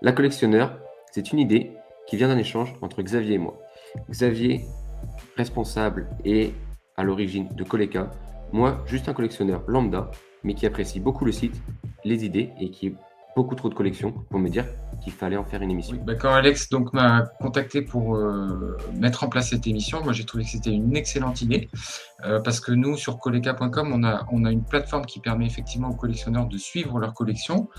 La collectionneur, c'est une idée qui vient d'un échange entre Xavier et moi. Xavier, responsable et à l'origine de Coleka. Moi, juste un collectionneur lambda, mais qui apprécie beaucoup le site, les idées et qui a beaucoup trop de collections pour me dire qu'il fallait en faire une émission. Oui, quand Alex donc m'a contacté pour mettre en place cette émission, moi j'ai trouvé que c'était une excellente idée parce que nous sur Coleka.com on a une plateforme qui permet effectivement aux collectionneurs de suivre leur collection,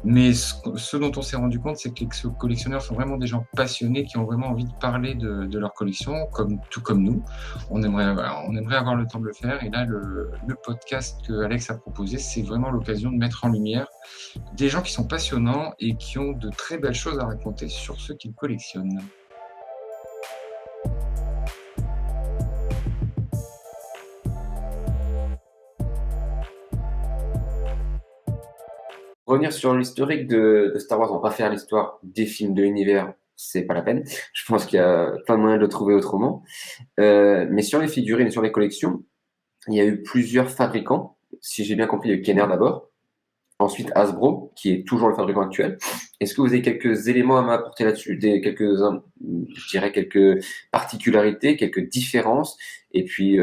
mais ce dont on s'est rendu compte, c'est que les collectionneurs sont vraiment des gens passionnés qui ont vraiment envie de parler de leur collection, tout comme nous. On aimerait avoir le temps de le faire, et là le podcast que Alex a proposé, c'est vraiment l'occasion de mettre en lumière des gens qui sont passionnants et qui ont de très belles choses à raconter sur ceux qu'ils collectionnent. Revenir sur l'historique de Star Wars, on va pas faire l'histoire des films de l'univers, c'est pas la peine. Je pense qu'il y a plein de moyens de le trouver autrement. Mais sur les figurines et sur les collections, il y a eu plusieurs fabricants. Si j'ai bien compris, il y a eu Kenner d'abord. Ensuite, Hasbro, qui est toujours le fabricant actuel. Est-ce que vous avez quelques éléments à m'apporter là-dessus, je dirais quelques particularités, quelques différences, et puis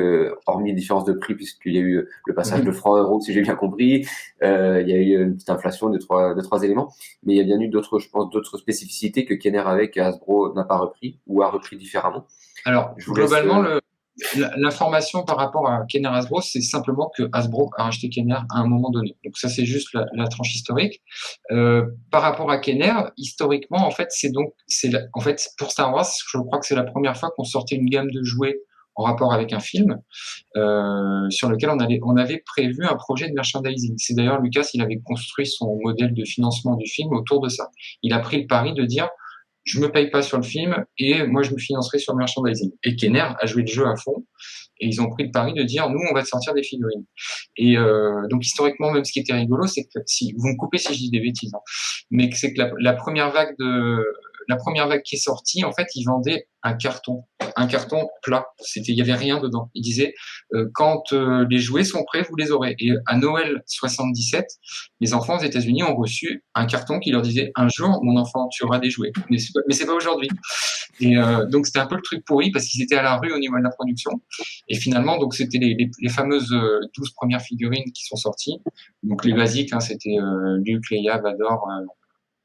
hormis les différences de prix, puisqu'il y a eu le passage de francs à euros, si j'ai bien compris, il y a eu une petite inflation de trois éléments, mais il y a bien eu d'autres, je pense, d'autres spécificités que Kenner avait, que Hasbro n'a pas repris ou a repris différemment. Alors, globalement, l'information par rapport à Kenner Hasbro, c'est simplement que Hasbro a racheté Kenner à un moment donné. Donc ça, c'est juste la tranche historique. Par rapport à Kenner, historiquement, en fait, en fait, pour Star Wars, je crois que c'est la première fois qu'on sortait une gamme de jouets en rapport avec un film, sur lequel on avait prévu un projet de merchandising. C'est d'ailleurs Lucas, il avait construit son modèle de financement du film autour de ça. Il a pris le pari de dire, je me paye pas sur le film et moi je me financerai sur le merchandising. Et Kenner a joué le jeu à fond et ils ont pris le pari de dire, nous on va te sortir des figurines. Et donc historiquement, même ce qui était rigolo, c'est que, si vous me coupez si je dis des bêtises, hein, mais c'est que la première vague qui est sortie, en fait, ils vendaient un carton plat. Il y avait rien dedans. Ils disaient, quand les jouets sont prêts, vous les aurez. Et à Noël 77, les enfants aux États-Unis ont reçu un carton qui leur disait, un jour, mon enfant, tu auras des jouets. Mais c'est pas aujourd'hui. Et donc c'était un peu le truc pourri parce qu'ils étaient à la rue au niveau de la production. Et finalement, donc c'était les fameuses 12 premières figurines qui sont sorties. Donc les basiques, hein, c'était Luke, Leia, Vador,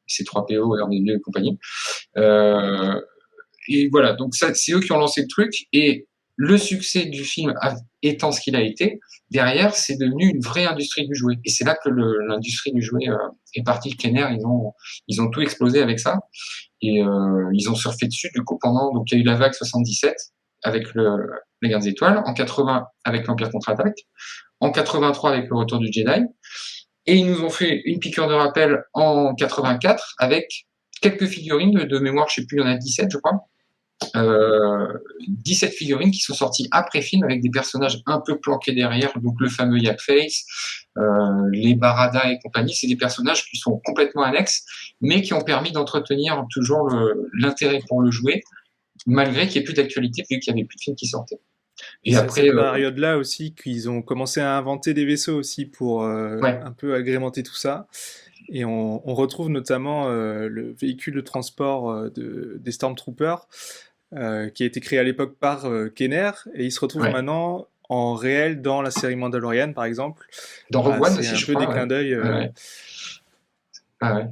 C3PO, R2D2 et compagnie. Et voilà, donc ça, c'est eux qui ont lancé le truc. Et le succès du film étant ce qu'il a été, derrière, c'est devenu une vraie industrie du jouet. Et c'est là que l'industrie du jouet est partie. Kenner, ils ont tout explosé avec ça. Et ils ont surfé dessus, du coup, donc il y a eu la vague 77 avec la Guerre des Étoiles, en 80 avec l'Empire contre-attaque, en 83 avec le Retour du Jedi, et ils nous ont fait une piqûre de rappel en 84 avec quelques figurines de mémoire, je sais plus, il y en a 17, je crois. 17 figurines qui sont sorties après film avec des personnages un peu planqués derrière, donc le fameux Yak Face, les Barada et compagnie, c'est des personnages qui sont complètement annexes, mais qui ont permis d'entretenir toujours l'intérêt pour le jouet, malgré qu'il n'y ait plus d'actualité, vu qu'il n'y avait plus de films qui sortaient. Et c'est à cette période-là aussi qu'ils ont commencé à inventer des vaisseaux aussi pour un peu agrémenter tout ça. Et on retrouve notamment le véhicule de transport des Stormtroopers qui a été créé à l'époque par Kenner, et il se retrouve maintenant en réel dans la série Mandalorian, par exemple. Dans Rogue One aussi, je crois. C'est un peu des clins d'œil. Ah ouais.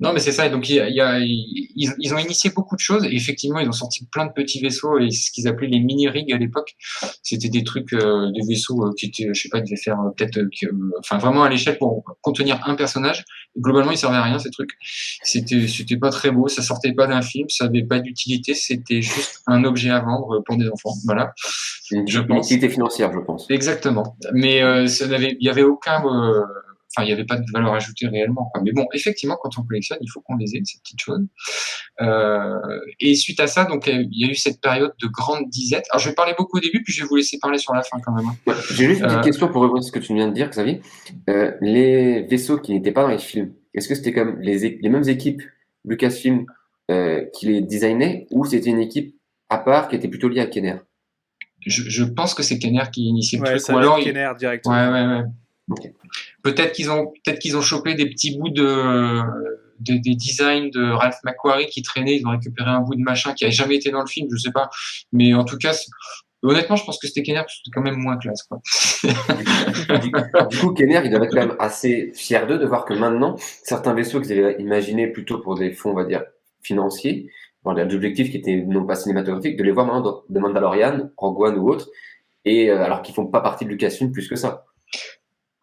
Non, mais c'est ça. Donc, ils ont initié beaucoup de choses. Et effectivement, ils ont sorti plein de petits vaisseaux et ce qu'ils appelaient les mini-rigs à l'époque. C'était des trucs, des vaisseaux qui étaient, je sais pas, ils devaient faire peut-être, enfin, vraiment à l'échelle pour contenir un personnage. Et globalement, ils servaient à rien, ces trucs. C'était pas très beau. Ça sortait pas d'un film. Ça avait pas d'utilité. C'était juste un objet à vendre pour des enfants. Voilà. Une utilité financière, je pense. Exactement. Mais il y avait aucun. Enfin, il n'y avait pas de valeur ajoutée réellement, quoi. Mais bon, effectivement, quand on collectionne, il faut qu'on les ait, ces petites choses. Et suite à ça, donc, il y a eu cette période de grande disette. Alors, je vais parler beaucoup au début, puis je vais vous laisser parler sur la fin quand même. Ouais, j'ai juste une petite question pour revenir à ce que tu viens de dire, Xavier. Les vaisseaux qui n'étaient pas dans les films, est-ce que c'était comme les mêmes équipes Lucasfilm qui les designaient, ou c'était une équipe à part qui était plutôt liée à Kenner? Je pense que c'est Kenner qui initiait le truc. Ça ou alors Kenner directement. Ouais. Okay. Peut-être qu'ils ont chopé des petits bouts de des designs de Ralph McQuarrie qui traînaient, ils ont récupéré un bout de machin qui avait jamais été dans le film, je sais pas. Mais en tout cas, honnêtement, je pense que c'était Kenner, parce que c'était quand même moins classe, quoi. Du coup, Kenner, il doit être quand même assez fier d'eux de voir que maintenant, certains vaisseaux qu'ils avaient imaginés plutôt pour des fonds, on va dire, financiers, bon, des objectifs qui étaient non pas cinématographiques, de les voir maintenant dans The Mandalorian, Rogue One ou autre, et alors qu'ils font pas partie de Lucasfilm plus que ça.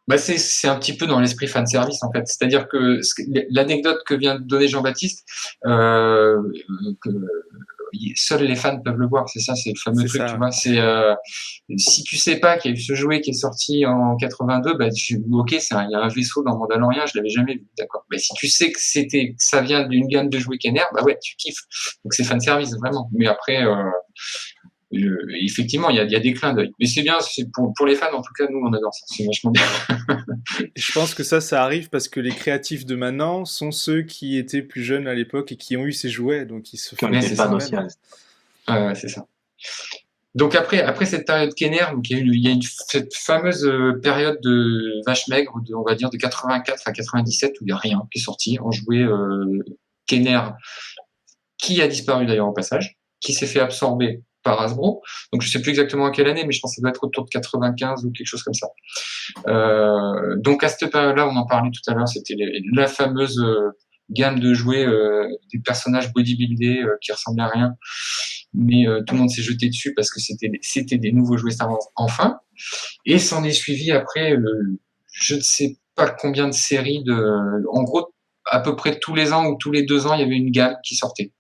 Bah c'est un petit peu dans l'esprit fan service en fait. C'est-à-dire que l'anecdote que vient de donner Jean-Baptiste, que seuls les fans peuvent le voir, c'est ça, c'est le fameux truc, tu vois. C'est si tu sais pas qu'il y a eu ce jouet qui est sorti en 82, bah ok, il y a un vaisseau dans Mandalorian, je l'avais jamais vu, d'accord. Mais si tu sais que ça vient d'une gamme de jouets Kenner, bah ouais, tu kiffes. Donc c'est fan service vraiment. Mais après. Effectivement, il y a des clins d'œil. Mais c'est bien, c'est pour les fans, en tout cas, nous, on adore ça. C'est vachement bien. Je pense que ça arrive parce que les créatifs de maintenant sont ceux qui étaient plus jeunes à l'époque et qui ont eu ces jouets, donc ils se font des fans aussi. Ouais, c'est ça. Donc après cette période Kenner, donc il y a cette fameuse période de vache maigre, on va dire de 84 à 97 où il y a rien qui est sorti. On jouait Kenner, qui a disparu d'ailleurs au passage, qui s'est fait absorber par Hasbro. Donc je sais plus exactement à quelle année, mais je pense que ça doit être autour de 95 ou quelque chose comme ça. Donc à cette période-là, on en parlait tout à l'heure, c'était la fameuse gamme de jouets, des personnages bodybuildés qui ressemblaient à rien, mais tout le monde s'est jeté dessus parce que c'était des nouveaux jouets Star Wars enfin. Et s'en est suivi après, je ne sais pas combien de séries en gros, à peu près tous les ans ou tous les 2 ans, il y avait une gamme qui sortait.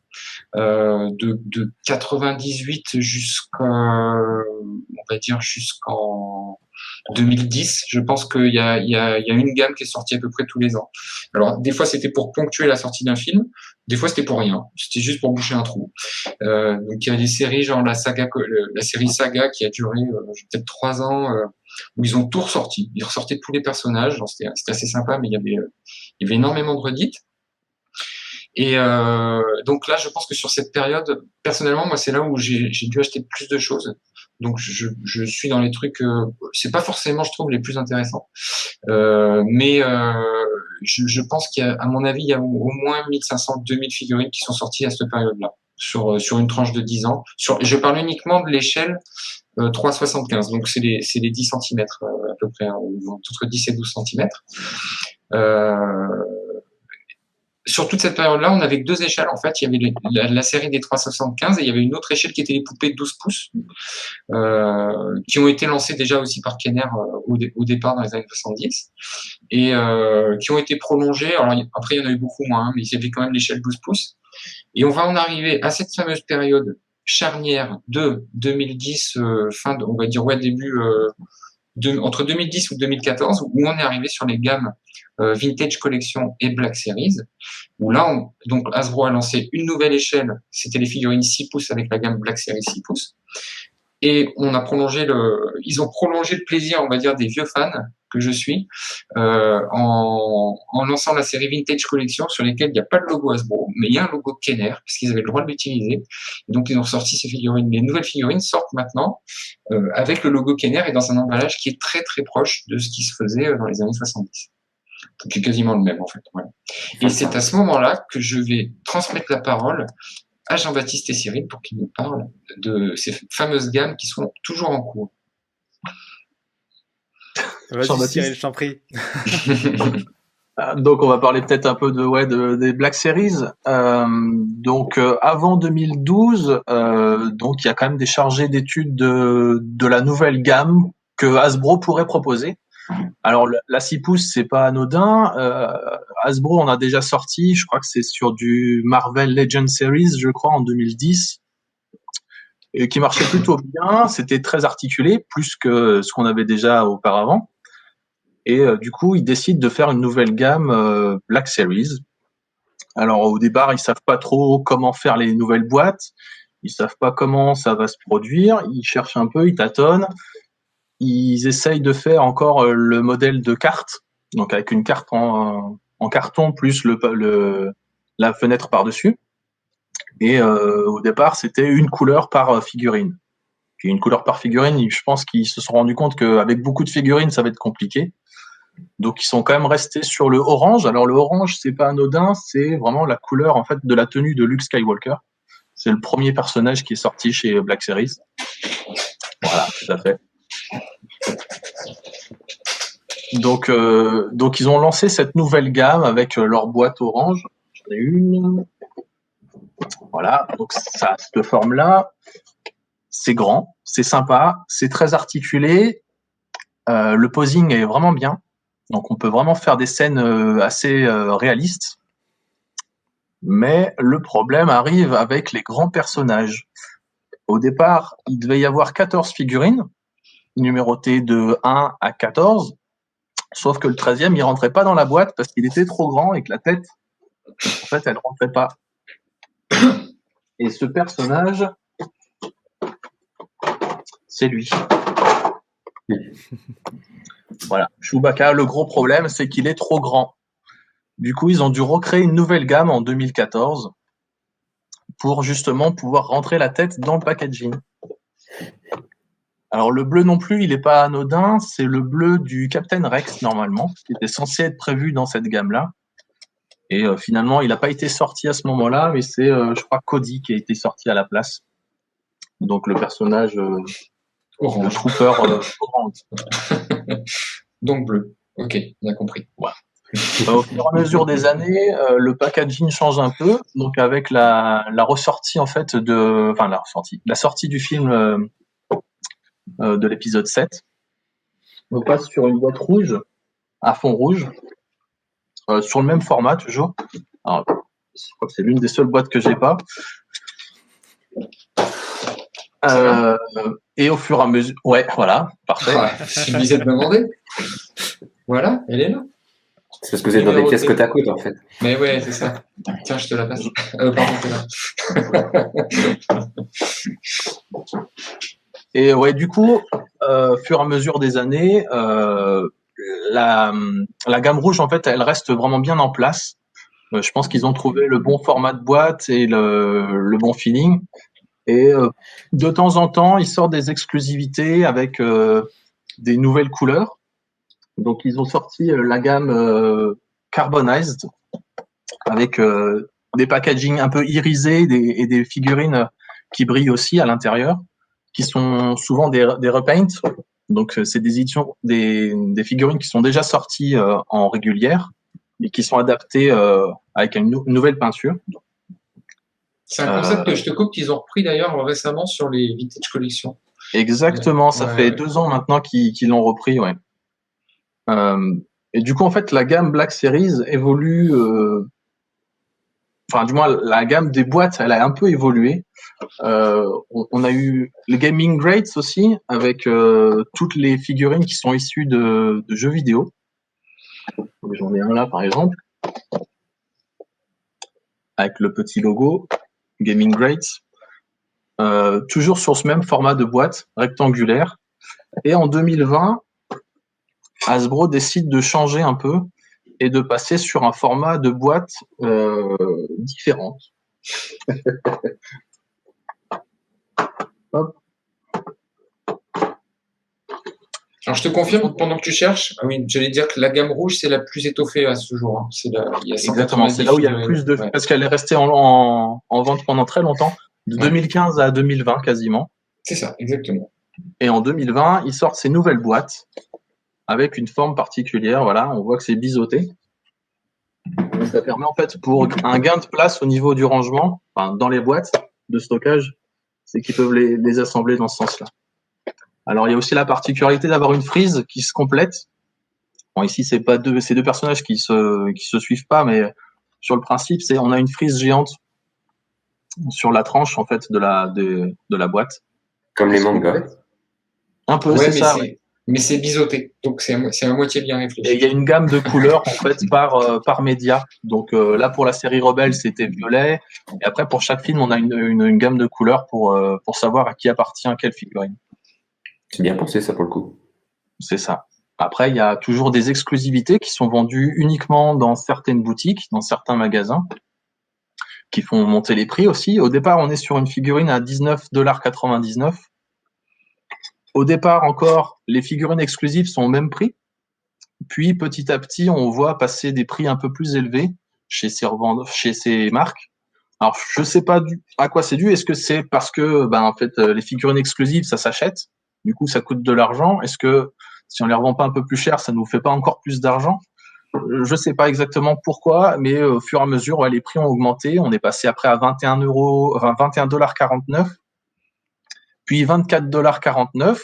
De 98 on va dire jusqu'en 2010, je pense qu'il y a une gamme qui est sortie à peu près tous les ans. Alors des fois c'était pour ponctuer la sortie d'un film, des fois c'était pour rien, c'était juste pour boucher un trou. Donc il y a des séries genre la série Saga qui a duré peut-être 3 ans, où ils ont tout ressorti, ils ressortaient tous les personnages, c'était assez sympa, mais il y avait énormément de redites. Et donc là, je pense que sur cette période, personnellement, moi, c'est là où j'ai dû acheter plus de choses. Donc je suis dans les trucs, c'est pas forcément, je trouve, les plus intéressants, mais je pense à mon avis, il y a au moins 1500-2000 figurines qui sont sorties à cette période-là, sur une tranche de 10 ans. Je parle uniquement de l'échelle 3,75, donc c'est les 10 cm à peu près, entre 10 et 12 cm. Sur toute cette période-là, on avait que 2 échelles. En fait, il y avait la série des 3,75 et il y avait une autre échelle qui était les poupées de 12 pouces, qui ont été lancées déjà aussi par Kenner au départ dans les années 70 et qui ont été prolongées. Alors après, il y en a eu beaucoup moins, mais il y avait quand même l'échelle 12 pouces. Et on va en arriver à cette fameuse période charnière de 2010, on va dire début entre 2010 ou 2014, où on est arrivé sur les gammes Vintage Collection et Black Series, où là, donc Hasbro a lancé une nouvelle échelle, c'était les figurines 6 pouces avec la gamme Black Series 6 pouces, et ils ont prolongé le plaisir, on va dire, des vieux fans que je suis, en lançant la série Vintage Collection sur lesquelles il n'y a pas de logo Hasbro, mais il y a un logo Kenner, puisqu'ils avaient le droit de l'utiliser. Et donc, ils ont sorti ces figurines. Les nouvelles figurines sortent maintenant avec le logo Kenner et dans un emballage qui est très, très proche de ce qui se faisait dans les années 70. Donc, c'est quasiment le même, en fait. Voilà. Et c'est à ce moment-là que je vais transmettre la parole à Jean-Baptiste et Cyril pour qu'ils nous parlent de ces fameuses gammes qui sont toujours en cours. Vas-y Cyril, je t'en prie. Donc on va parler peut-être un peu des Black Series. Donc avant 2012, donc il y a quand même des chargés d'études de la nouvelle gamme que Hasbro pourrait proposer. Alors la 6 pouces, c'est pas anodin. Hasbro en a déjà sorti, je crois que c'est sur du Marvel Legends Series, je crois en 2010. Et qui marchait plutôt bien, c'était très articulé, plus que ce qu'on avait déjà auparavant. Et du coup, ils décident de faire une nouvelle gamme Black Series. Alors au départ, ils savent pas trop comment faire les nouvelles boîtes, ils savent pas comment ça va se produire, ils cherchent un peu, ils tâtonnent, ils essayent de faire encore le modèle de carte, donc avec une carte en carton plus la fenêtre par-dessus. Et au départ, c'était une couleur par figurine. Puis une couleur par figurine, je pense qu'ils se sont rendus compte qu'avec beaucoup de figurines, ça va être compliqué. Donc ils sont quand même restés sur le orange. Alors le orange, c'est pas anodin, c'est vraiment la couleur en fait de la tenue de Luke Skywalker. C'est le premier personnage qui est sorti chez Black Series. Voilà, tout à fait. Donc ils ont lancé cette nouvelle gamme avec leur boîte orange. J'en ai une. Voilà, donc ça a cette forme-là. C'est grand, c'est sympa, c'est très articulé. Le posing est vraiment bien. Donc on peut vraiment faire des scènes assez réalistes. Mais le problème arrive avec les grands personnages. Au départ, il devait y avoir 14 figurines, numérotées de 1 à 14. Sauf que le 13e, il rentrait pas dans la boîte parce qu'il était trop grand et que la tête, en fait, elle rentrait pas. Et ce personnage, c'est lui. Voilà. Chewbacca, le gros problème, c'est qu'il est trop grand. Du coup, ils ont dû recréer une nouvelle gamme en 2014 pour justement pouvoir rentrer la tête dans le packaging. Alors, le bleu non plus, il n'est pas anodin. C'est le bleu du Captain Rex, normalement, qui était censé être prévu dans cette gamme-là. Et finalement, il n'a pas été sorti à ce moment-là, mais c'est, je crois, Cody qui a été sorti à la place. Donc, le personnage, le trooper orange. Donc bleu. Ok, bien compris. Ouais. Au fur et à mesure des années, le packaging change un peu. Donc, avec la ressortie, en fait, la sortie du film de l'épisode 7, on passe sur une boîte rouge, à fond rouge, sur le même format, toujours. Alors, je crois que c'est l'une des seules boîtes que j'ai pas. Et au fur et à mesure... Ouais, voilà, parfait. Ouais, je me disais de demander. Voilà, elle est là. C'est parce que vous êtes dans des pièces côte à côte, en fait. Mais ouais, c'est ça. Tiens, je te la passe. Pardon, t'es là. Et ouais, du coup, fur et à mesure des années, la gamme rouge, en fait, elle reste vraiment bien en place. Je pense qu'ils ont trouvé le bon format de boîte et le bon feeling. Et de temps en temps, ils sortent des exclusivités avec des nouvelles couleurs. Donc, ils ont sorti la gamme Carbonized avec des packaging un peu irisés et des figurines qui brillent aussi à l'intérieur, qui sont souvent des repaints. Donc, c'est des éditions, des figurines qui sont déjà sorties en régulière et qui sont adaptées avec une nouvelle peinture. C'est un concept que je te coupe qu'ils ont repris d'ailleurs récemment sur les Vintage Collections. Exactement, ça fait 2 ans maintenant qu'ils l'ont repris, ouais. Et du coup, en fait, la gamme Black Series évolue. Enfin, du moins, la gamme des boîtes, elle a un peu évolué. On a eu les Gaming Greats aussi, avec toutes les figurines qui sont issues de jeux vidéo. J'en ai un là, par exemple, avec le petit logo Gaming Greats. Toujours sur ce même format de boîte rectangulaire. Et en 2020, Hasbro décide de changer un peu et de passer sur un format de boîte différent. Hop. Alors je te confirme, pendant que tu cherches, oui, j'allais dire que la gamme rouge, c'est la plus étoffée à ce jour. Hein. Exactement, c'est là où il y a le plus de... Ouais. Parce qu'elle est restée en vente pendant très longtemps, de 2015 à 2020 quasiment. C'est ça, exactement. Et en 2020, ils sortent ces nouvelles boîtes avec une forme particulière. Voilà, on voit que c'est biseauté. Et ça permet en fait pour un gain de place au niveau du rangement, enfin, dans les boîtes de stockage, c'est qu'ils peuvent les assembler dans ce sens-là. Alors il y a aussi la particularité d'avoir une frise qui se complète. Bon, ici c'est pas ces deux personnages qui se suivent pas, mais sur le principe, on a une frise géante sur la tranche en fait de la boîte. Comme les mangas. Un peu, c'est ça. Mais c'est biseauté, donc c'est à moitié bien réfléchi. Et il y a une gamme de couleurs en fait par média. Donc là pour la série Rebelle c'était violet, et après pour chaque film on a une gamme de couleurs pour savoir à qui appartient quelle figurine. C'est bien pensé ça pour le coup. C'est ça. Après il y a toujours des exclusivités qui sont vendues uniquement dans certaines boutiques, dans certains magasins, qui font monter les prix aussi. Au départ on est sur une figurine à $19,99. Au départ encore, les figurines exclusives sont au même prix. Puis petit à petit, on voit passer des prix un peu plus élevés chez ces marques. Alors, je sais pas à quoi c'est dû. Est-ce que c'est parce que, en fait, les figurines exclusives, ça s'achète, du coup, ça coûte de l'argent. Est-ce que si on les revend pas un peu plus cher, ça nous fait pas encore plus d'argent? Je sais pas exactement pourquoi, mais au fur et à mesure, les prix ont augmenté. On est passé après à 21,49 $, puis 24,49 $,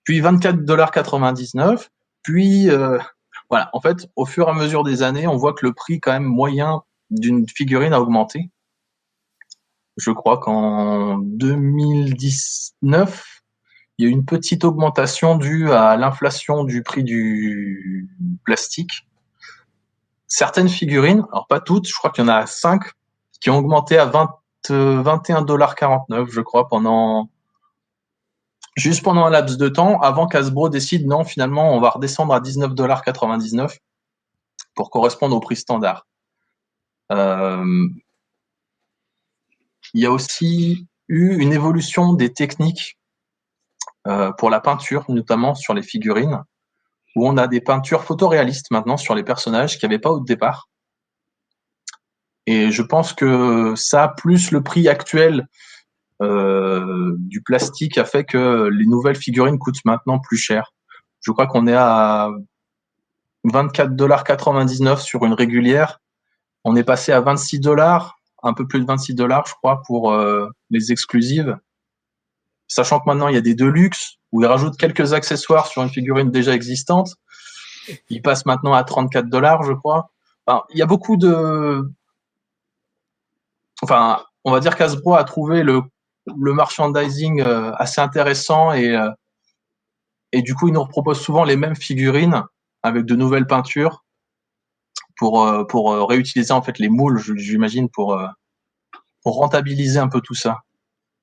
puis 24,99 $, puis voilà. En fait, au fur et à mesure des années, on voit que le prix quand même moyen d'une figurine a augmenté. Je crois qu'en 2019, il y a eu une petite augmentation due à l'inflation du prix du plastique. Certaines figurines, alors pas toutes, je crois qu'il y en a 5 qui ont augmenté à 21,49 $, je crois, juste pendant un laps de temps, avant qu'Hasbro décide, non, finalement, on va redescendre à 19,99 $ pour correspondre au prix standard. Il y a aussi eu une évolution des techniques pour la peinture, notamment sur les figurines, où on a des peintures photoréalistes maintenant sur les personnages qu'il n'y avait pas au départ. Et je pense que ça, plus le prix actuel du plastique, a fait que les nouvelles figurines coûtent maintenant plus cher. Je crois qu'on est à 24,99 $ sur une régulière. On est passé à 26 $, un peu plus de 26 $, je crois, pour les exclusives. Sachant que maintenant, il y a des deluxe, où ils rajoutent quelques accessoires sur une figurine déjà existante. Ils passent maintenant à 34 $, je crois. Enfin, il y a beaucoup de... Enfin, on va dire qu'Hasbro a trouvé le merchandising assez intéressant et du coup, ils nous proposent souvent les mêmes figurines avec de nouvelles peintures pour réutiliser en fait les moules, j'imagine, pour rentabiliser un peu tout ça.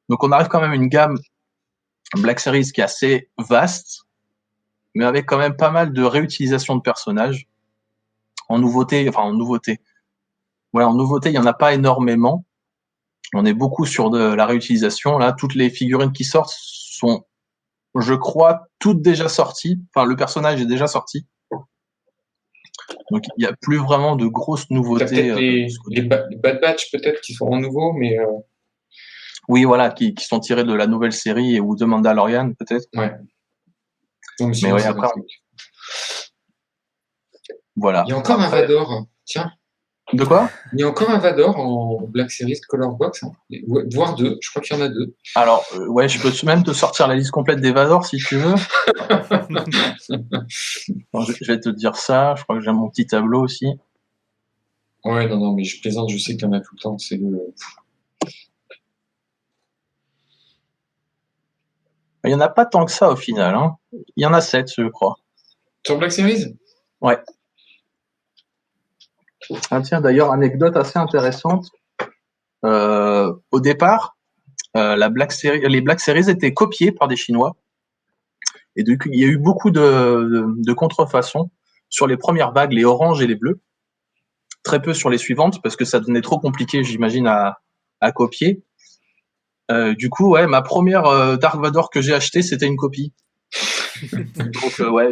Donc, on arrive quand même à une gamme Black Series qui est assez vaste, mais avec quand même pas mal de réutilisation de personnages. En nouveauté, il y en a pas énormément. On est beaucoup sur de la réutilisation. Là, toutes les figurines qui sortent sont, je crois, toutes déjà sorties. Enfin, le personnage est déjà sorti. Donc, il n'y a plus vraiment de grosses nouveautés. Peut-être les Bad Batch, peut-être, qui seront nouveaux, mais... Oui, voilà, qui sont tirés de la nouvelle série ou de Mandalorian, peut-être. Ouais. Donc, mais oui, après... Voilà. Il y a encore un Vador, tiens. De quoi? Il y a encore un Vador en Black Series Color Box, hein. Voire 2, je crois qu'il y en a 2. Alors, ouais, je peux même te sortir la liste complète des Vador si tu veux. Bon, je vais te dire ça, je crois que j'ai mon petit tableau aussi. Ouais, non, mais je plaisante, je sais qu'il y en a tout le temps, c'est le... Il n'y en a pas tant que ça au final, hein. Il y en a 7, je crois. Sur Black Series? Ouais. Ah tiens, d'ailleurs, anecdote assez intéressante. Au départ, les Black Series étaient copiées par des Chinois. Et du coup, il y a eu beaucoup de contrefaçons sur les premières vagues, les oranges et les bleus. Très peu sur les suivantes, parce que ça devenait trop compliqué, j'imagine, à copier. Du coup, ouais, ma première Dark Vador que j'ai achetée, c'était une copie. Donc, ouais,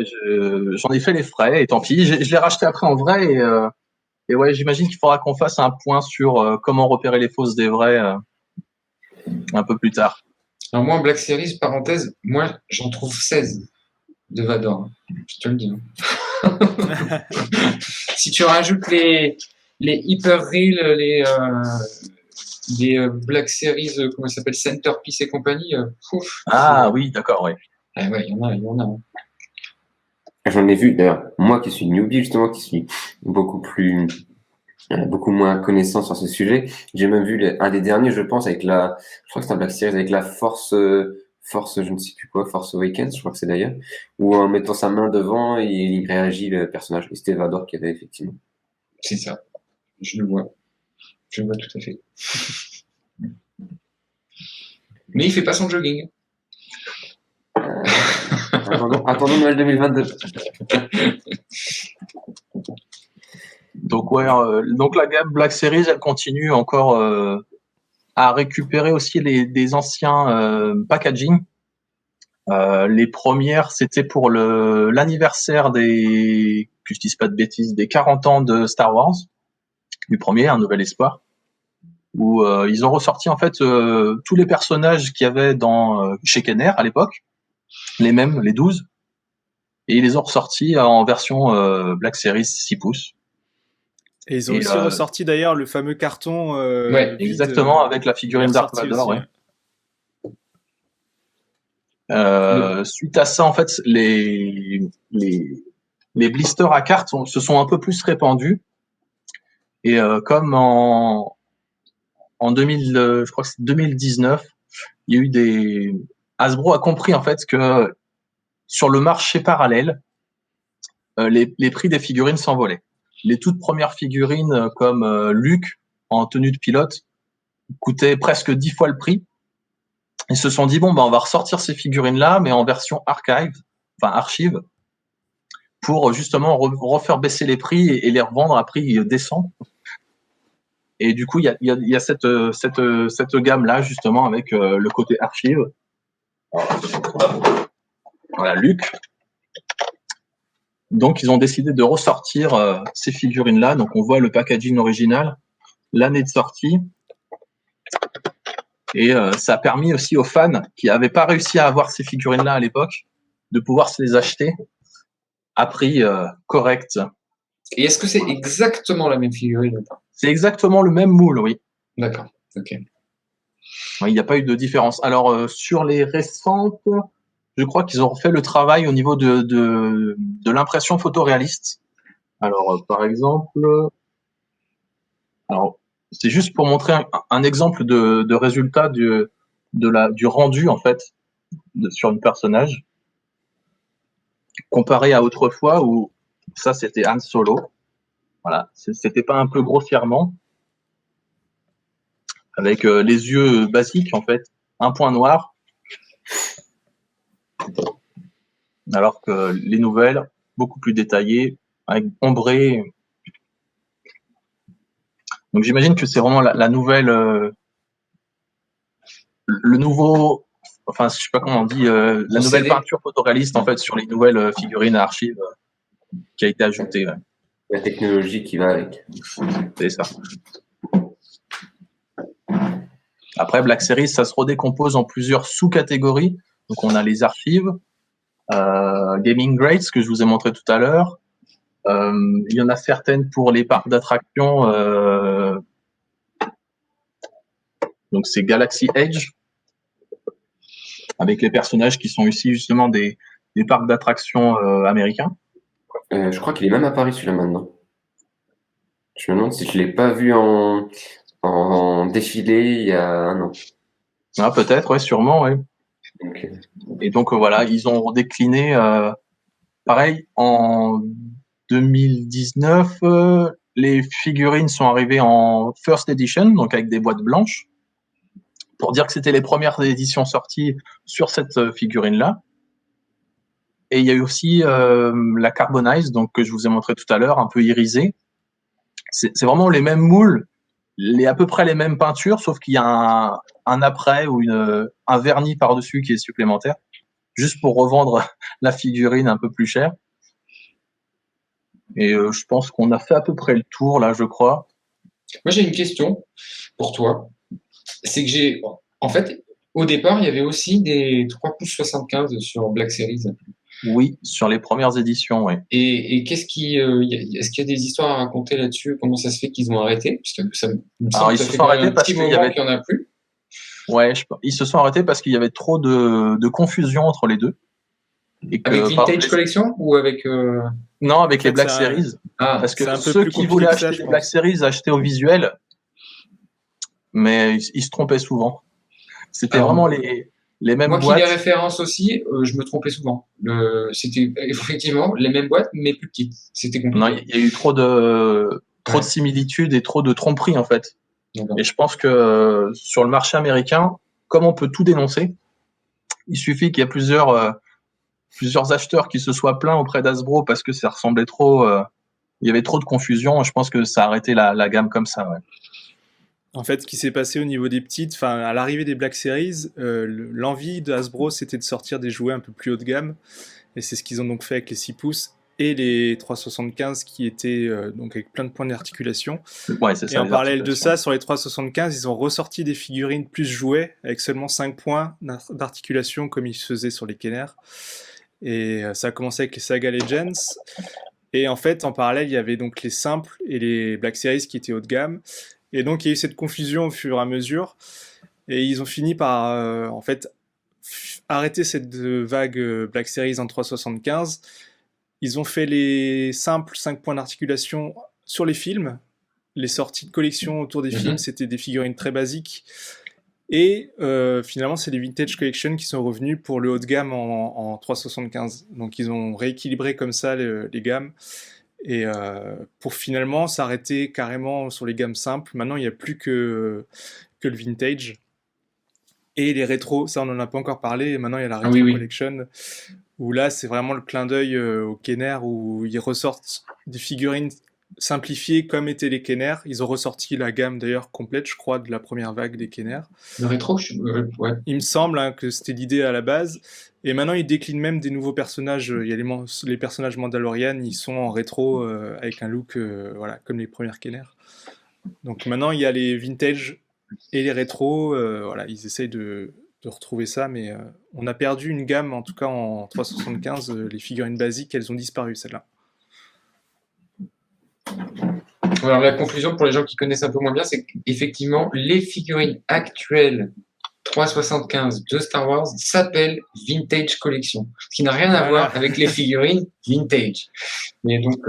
j'en ai fait les frais, et tant pis. Je l'ai racheté après en vrai, et ouais, j'imagine qu'il faudra qu'on fasse un point sur comment repérer les fausses des vraies un peu plus tard. Alors moi, en Black Series, parenthèse, moi, j'en trouve 16 de Vador. Je te le dis. Si tu rajoutes les Hyper Real, les Black Series, comment ça s'appelle, Centerpiece et compagnie, ouf. Oui, d'accord, oui. Ah ouais, il y en a. Hein. J'en ai vu, d'ailleurs, moi qui suis newbie, justement, qui suis beaucoup moins connaissant sur ce sujet. J'ai même vu un des derniers, je pense, je crois que c'est un Black Series avec la Force, je ne sais plus quoi, Force Awakens, je crois que c'est d'ailleurs, où en mettant sa main devant, il réagit le personnage. Et c'était Vador qui avait effectivement. C'est ça. Je le vois tout à fait. Mais il fait pas son jogging. Attendons Noël 2022. Donc ouais, donc la gamme Black Series, elle continue encore à récupérer aussi des anciens packaging. Les premières, c'était pour l'anniversaire que je dise pas de bêtises, des 40 ans de Star Wars, du premier, Un Nouvel Espoir, où ils ont ressorti en fait tous les personnages qu'il y avait chez Kenner à l'époque, les mêmes, les 12, et ils les ont ressortis en version Black Series 6 pouces. Et ils ont aussi ressorti d'ailleurs le fameux carton. Ouais, exactement, avec la figurine Darth Vader. Ouais. Suite à ça, en fait, les blisters à cartes se sont un peu plus répandus. Et comme en 2000, je crois que c'est 2019, il y a eu Hasbro a compris en fait que sur le marché parallèle, les prix des figurines s'envolaient. Les toutes premières figurines comme Luke en tenue de pilote coûtaient presque 10 fois le prix. Ils se sont dit on va ressortir ces figurines-là, mais en version archive, pour justement refaire baisser les prix et les revendre à prix décent. Et du coup, il y a cette gamme-là, justement, avec le côté archive. Voilà, Luke. Donc, ils ont décidé de ressortir ces figurines-là. Donc, on voit le packaging original, l'année de sortie. Et ça a permis aussi aux fans qui n'avaient pas réussi à avoir ces figurines-là à l'époque de pouvoir se les acheter à prix correct. Et est-ce que c'est exactement la même figurine ou pas? C'est exactement le même moule, oui. D'accord, ok. Il n'y a pas eu de différence. Alors, sur les récentes, je crois qu'ils ont refait le travail au niveau de l'impression photoréaliste. Alors, par exemple, c'est juste pour montrer un exemple de résultat du rendu, en fait, sur un personnage, comparé à autrefois où ça, c'était Han Solo. Voilà, c'était pas un peu grossièrement, avec les yeux basiques, en fait, un point noir, alors que les nouvelles, beaucoup plus détaillées, avec ombré. Donc j'imagine que c'est vraiment la nouvelle, le nouveau, enfin je sais pas comment on dit, la nouvelle peinture photoréaliste en fait sur les nouvelles figurines à archives qui a été ajoutée. Ouais. La technologie qui va avec. C'est ça. Après Black Series, ça se redécompose en plusieurs sous-catégories. Donc on a les archives, Gaming Grades que je vous ai montré tout à l'heure. Il y en a certaines pour les parcs d'attractions. Donc c'est Galaxy Edge avec les personnages qui sont issus justement des parcs d'attractions américains. Je crois qu'il est même à Paris celui-là maintenant. Je me demande si je l'ai pas vu en défilé il y a un an. Ah peut-être, ouais, sûrement, ouais. Okay. Et donc voilà, ils ont décliné pareil en 2019. Les figurines sont arrivées en First Edition, donc avec des boîtes blanches, pour dire que c'était les premières éditions sorties sur cette figurine-là. Et il y a eu aussi la Carbonize, donc que je vous ai montré tout à l'heure, un peu irisée. C'est vraiment les mêmes moules, à peu près les mêmes peintures, sauf qu'il y a un après ou un vernis par-dessus qui est supplémentaire, juste pour revendre la figurine un peu plus cher. Et je pense qu'on a fait à peu près le tour, là, je crois. Moi, j'ai une question pour toi. C'est que en fait, au départ, il y avait aussi des 3 pouces 75 sur Black Series. Oui, sur les premières éditions, oui. Et est-ce qu'il y a des histoires à raconter là-dessus? Comment ça se fait qu'ils ont arrêté? Parce que alors, ils se sont arrêtés parce qu'il y avait... qu'il n'y en a plus. Ouais, ils se sont arrêtés parce qu'il y avait trop de confusion entre les deux. Et que, avec Vintage Collection ou avec... Non, avec les Black Series. Parce que ceux qui voulaient acheter les Black Series achetaient au visuel, mais ils se trompaient souvent. C'était vraiment les mêmes boîtes. Moi qui les références aussi, je me trompais souvent. C'était effectivement les mêmes boîtes, mais plus petites. C'était compliqué. Non, il y a eu trop de similitudes et trop de tromperies, en fait. Et je pense que sur le marché américain, comme on peut tout dénoncer, il suffit qu'il y ait plusieurs acheteurs qui se soient plaints auprès d'Hasbro parce que ça ressemblait trop, il y avait trop de confusion. Je pense que ça a arrêté la gamme comme ça. Ouais. En fait, ce qui s'est passé au niveau des petites, enfin, à l'arrivée des Black Series, l'envie de Hasbro, c'était de sortir des jouets un peu plus haut de gamme. Et c'est ce qu'ils ont donc fait avec les 6 pouces et les 375 qui étaient donc avec plein de points d'articulation. Ouais, c'est ça. Et en parallèle de ça, sur les 375, ils ont ressorti des figurines plus jouets avec seulement 5 points d'articulation comme ils faisaient sur les Kenner. Et ça a commencé avec les Saga Legends. Et en fait, en parallèle, il y avait donc les simples et les Black Series qui étaient haut de gamme. Et donc, il y a eu cette confusion au fur et à mesure. Et ils ont fini par, en fait, arrêter cette vague Black Series en 375. Ils ont fait les simples 5 points d'articulation sur les films. Les sorties de collection autour des films, c'était des figurines très basiques. Et finalement, c'est les Vintage Collection qui sont revenus pour le haut de gamme en 375. Donc, ils ont rééquilibré comme ça les gammes. Et pour finalement s'arrêter carrément sur les gammes simples. Maintenant, il n'y a plus que le vintage. Et les rétros, ça on n'en a pas encore parlé. Et maintenant, il y a la Retro Collection, où là, c'est vraiment le clin d'œil au Kenner, où ils ressortent des figurines simplifiées comme étaient les Kenner. Ils ont ressorti la gamme d'ailleurs complète, je crois, de la première vague des Kenner. Le rétro, ouais. Il me semble que c'était l'idée à la base. Et maintenant, ils déclinent même des nouveaux personnages. Il y a les personnages Mandalorian, ils sont en rétro avec un look voilà, comme les premières Kenner. Donc maintenant, il y a les vintage et les rétros. Voilà, ils essayent de retrouver ça, mais on a perdu une gamme, en tout cas en 375. Les figurines basiques, elles ont disparu, celles-là. Alors la conclusion pour les gens qui connaissent un peu moins bien, c'est qu'effectivement, les figurines actuelles 375 de Star Wars s'appellent Vintage Collection, ce qui n'a rien à voir avec les figurines vintage. Mais donc,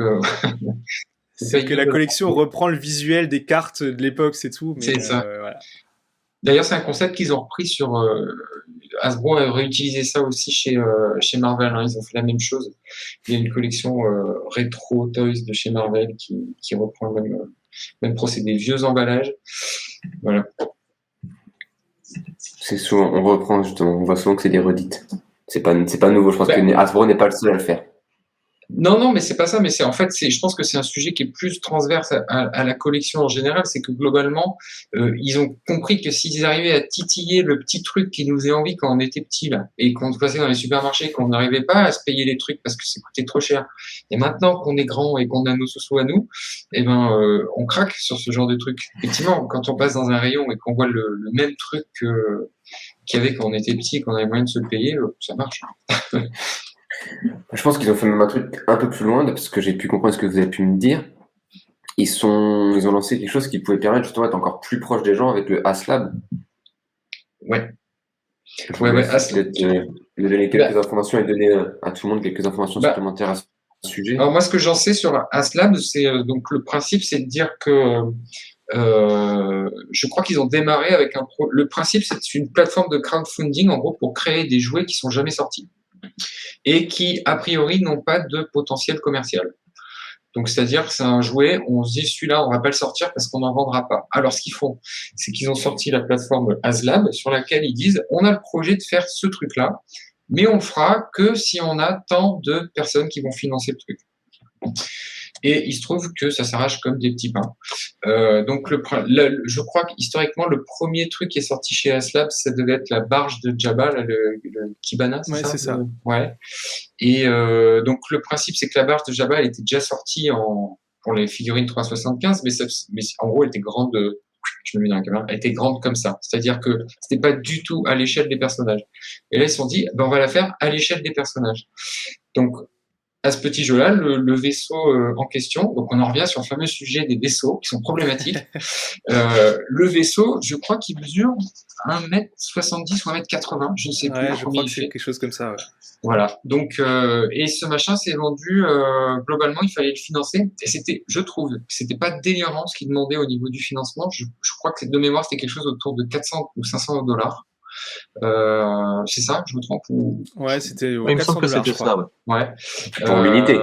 c'est que la collection reprend le visuel des cartes de l'époque, c'est tout. Mais c'est ça. Voilà. D'ailleurs, c'est un concept qu'ils ont repris sur Hasbro a réutilisé ça aussi chez Marvel. Hein, ils ont fait la même chose. Il y a une collection rétro toys de chez Marvel qui reprend le même procédé, vieux emballages. Voilà. C'est souvent, on reprend justement, on voit souvent que c'est des redites. C'est pas nouveau. Je pense que Hasbro n'est pas le seul à le faire. Non, mais c'est pas ça. Mais je pense que c'est un sujet qui est plus transverse à la collection en général. C'est que globalement, ils ont compris que s'ils arrivaient à titiller le petit truc qui nous faisait envie quand on était petit là, et qu'on passait dans les supermarchés, qu'on n'arrivait pas à se payer les trucs parce que ça coûtait trop cher. Et maintenant qu'on est grand et qu'on a nos sous à nous, eh ben, on craque sur ce genre de truc. Effectivement, quand on passe dans un rayon et qu'on voit le même truc qu'il y avait quand on était petit, et qu'on avait moyen de se le payer, ça marche. Je pense qu'ils ont fait même un truc un peu plus loin, parce que j'ai pu comprendre ce que vous avez pu me dire. Ils ont lancé quelque chose qui pouvait permettre justement d'être encore plus proche des gens avec le HasLab. Ouais. De donner quelques informations et donner à tout le monde quelques informations supplémentaires à ce sujet. Alors moi, ce que j'en sais sur HasLab, c'est donc le principe, c'est de dire que je crois qu'ils ont démarré avec le principe, c'est une plateforme de crowdfunding en gros pour créer des jouets qui sont jamais sortis et qui a priori n'ont pas de potentiel commercial. Donc c'est-à-dire que c'est un jouet, on se dit celui-là on va pas le sortir parce qu'on n'en vendra pas. Alors ce qu'ils font, c'est qu'ils ont sorti la plateforme HasLab sur laquelle ils disent on a le projet de faire ce truc-là, mais on le fera que si on a tant de personnes qui vont financer le truc. Et il se trouve que ça s'arrache comme des petits pains. Donc je crois qu'historiquement, le premier truc qui est sorti chez HasLab, ça devait être la barge de Jabba, le Kibana, c'est ouais, ça? C'est ça. Ouais. Et donc le principe, c'est que la barge de Jabba, elle était déjà sortie pour les figurines 375, mais en gros, elle était grande. Je me mets dans la caméra. Elle était grande comme ça. C'est-à-dire que c'était pas du tout à l'échelle des personnages. Et là, ils se sont dit, on va la faire à l'échelle des personnages. Donc à ce petit jeu-là, le vaisseau en question, donc on en revient sur le fameux sujet des vaisseaux qui sont problématiques. Le vaisseau, je crois qu'il mesure 1m70 ou 1m80, je ne sais plus. Je crois que c'est quelque chose comme ça. Ouais. Voilà. Donc, et ce machin s'est vendu, globalement, il fallait le financer. Et je trouve, c'était pas délirant ce qu'il demandait au niveau du financement. Je crois que de mémoire, c'était quelque chose autour de 400 ou 500 $. C'est ça, je me trompe ou... Ouais, c'était il me semble que c'était ça. Ouais. Pour une unité.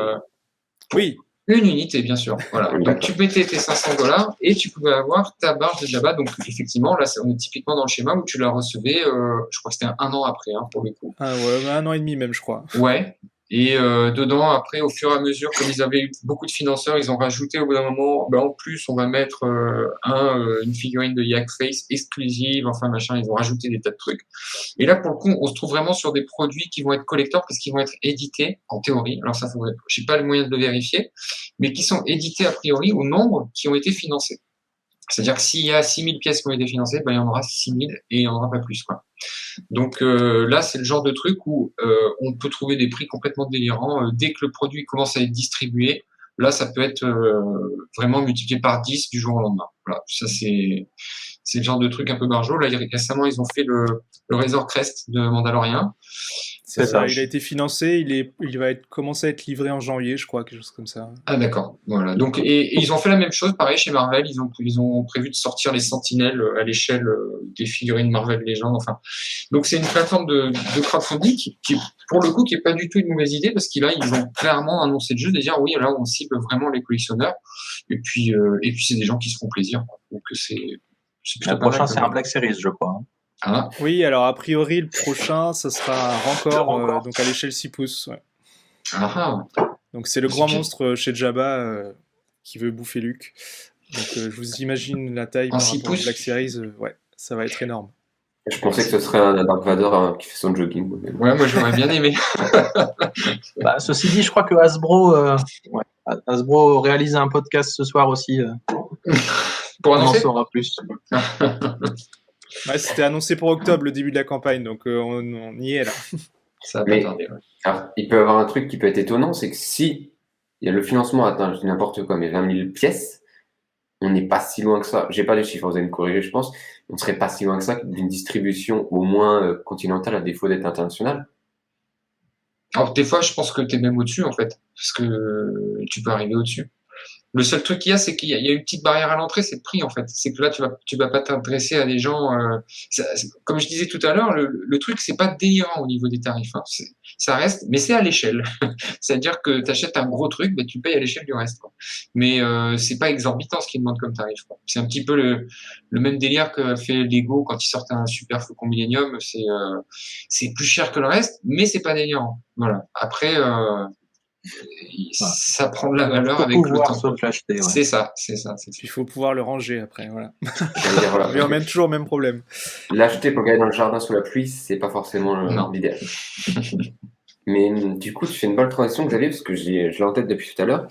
Oui. Une unité, bien sûr. Voilà. Donc tu mettais tes 500 $ et tu pouvais avoir ta barge de Jabba. Donc effectivement, là, on est typiquement dans le schéma où tu la recevais. Je crois que c'était un an après, hein, pour le coup. Ah ouais, 1 an et demi même, je crois. Ouais. Et dedans, après, au fur et à mesure, comme ils avaient eu beaucoup de financeurs, ils ont rajouté au bout d'un moment, en plus, on va mettre une figurine de Yak Face exclusive, enfin machin, ils ont rajouté des tas de trucs. Et là, pour le coup, on se trouve vraiment sur des produits qui vont être collecteurs parce qu'ils vont être édités, en théorie. Alors ça, j'ai pas le moyen de le vérifier, mais qui sont édités a priori au nombre qui ont été financés. C'est-à-dire que s'il y a 6000 pièces qui ont été financées, il y en aura 6000 et il n'y en aura pas plus, quoi. Donc là, c'est le genre de truc où on peut trouver des prix complètement délirants. Dès que le produit commence à être distribué, là, ça peut être vraiment multiplié par 10 du jour au lendemain. Voilà, ça c'est le genre de truc un peu barjot. Là, récemment, ils ont fait le Razor Crest de Mandalorian. C'est ça, il a été financé, il va commencer à être livré en janvier, je crois, quelque chose comme ça. Ah d'accord, voilà. Donc et ils ont fait la même chose, pareil chez Marvel, ils ont prévu de sortir les Sentinelles à l'échelle des figurines Marvel Legends. Enfin, donc c'est une plateforme de crowdfunding qui pour le coup qui est pas du tout une mauvaise idée parce qu'ils ont clairement annoncé le jeu de dire oui là on cible vraiment les collectionneurs et puis c'est des gens qui se font plaisir. Donc c'est plutôt le prochain c'est un Black Series je crois. Ah. Oui, alors a priori le prochain, ça sera un Rancor, donc à l'échelle 6 pouces. Ouais. Ah. Donc c'est le grand monstre chez Jabba qui veut bouffer Luke. Donc je vous imagine la taille par rapport au Black Series, ouais, ça va être énorme. Je pensais que ce serait un Dark Vader qui fait son jogging. Ouais, moi j'aurais bien aimé. Ceci dit, je crois que Hasbro réalise un podcast ce soir aussi. Pour annoncer. On en saura plus. Ouais, c'était annoncé pour octobre, le début de la campagne, donc on y est là. Ça va pas tarder, ouais. Alors, il peut y avoir un truc qui peut être étonnant, c'est que si le financement atteint, je dis n'importe quoi, mais 20 000 pièces, on n'est pas si loin que ça. J'ai pas les chiffres, vous allez me corriger, je pense. On serait pas si loin que ça d'une distribution au moins continentale à défaut d'être internationale. Alors, des fois, je pense que tu es même au-dessus, en fait, parce que tu peux arriver au-dessus. Le seul truc qu'il y a, c'est qu'il y a une petite barrière à l'entrée, c'est le prix, en fait. C'est que là, tu vas pas t'adresser à des gens. Comme je disais tout à l'heure, le truc, c'est pas délirant au niveau des tarifs. Hein. Ça reste, mais c'est à l'échelle. C'est-à-dire que tu achètes un gros truc, mais tu payes à l'échelle du reste. Quoi. Mais c'est pas exorbitant ce qu'ils demandent comme tarif. Quoi. C'est un petit peu le même délire que fait Lego quand ils sortent un super Faucon Millennium. C'est plus cher que le reste, mais c'est pas délirant. Voilà. Après. Ça prend de la valeur avec le temps. Ouais. C'est ça. Il faut pouvoir le ranger après, voilà. Voilà. Mais on mène toujours le même problème. L'acheter pour gagner dans le jardin sous la pluie, c'est pas forcément l'idéal. Mais du coup, tu fais une bonne transition, Xavier, parce que je l'ai en tête depuis tout à l'heure.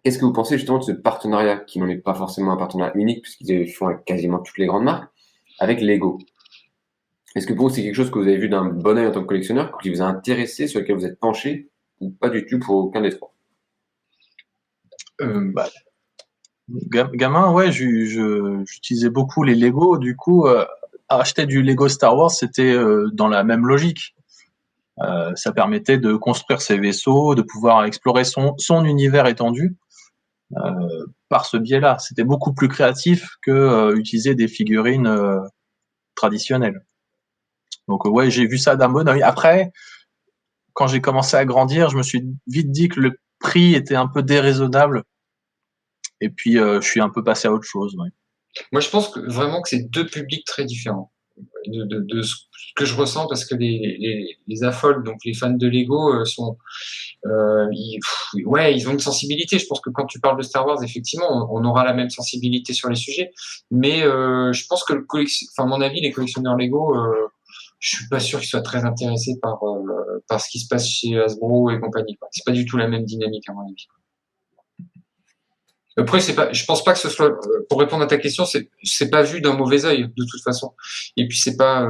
Qu'est-ce que vous pensez justement de ce partenariat, qui n'en est pas forcément un partenariat unique, puisqu'ils font avec quasiment toutes les grandes marques, avec Lego? Est-ce que pour vous, c'est quelque chose que vous avez vu d'un bon œil en tant que collectionneur, qui vous a intéressé, sur lequel vous êtes penché, ou pas du tout pour aucun des trois? Gamin, ouais, j'utilisais beaucoup les Lego. Du coup, acheter du Lego Star Wars, c'était dans la même logique. Ça permettait de construire ses vaisseaux, de pouvoir explorer son univers étendu par ce biais-là. C'était beaucoup plus créatif que utiliser des figurines traditionnelles. Donc ouais, j'ai vu ça d'un bon œil. Après, quand j'ai commencé à grandir, je me suis vite dit que le prix était un peu déraisonnable. Et puis, je suis un peu passé à autre chose. Ouais. Moi, je pense vraiment que c'est deux publics très différents de ce que je ressens parce que les affoles, donc les fans de Lego, sont, ils ont une sensibilité. Je pense que quand tu parles de Star Wars, effectivement, on aura la même sensibilité sur les sujets. Mais je pense que à mon avis, les collectionneurs Lego, je suis pas sûr qu'ils soient très intéressés par ce qui se passe chez Hasbro et compagnie. C'est pas du tout la même dynamique à mon avis. Après, je pense pas que ce soit, pour répondre à ta question, c'est pas vu d'un mauvais œil, de toute façon. Et puis c'est pas,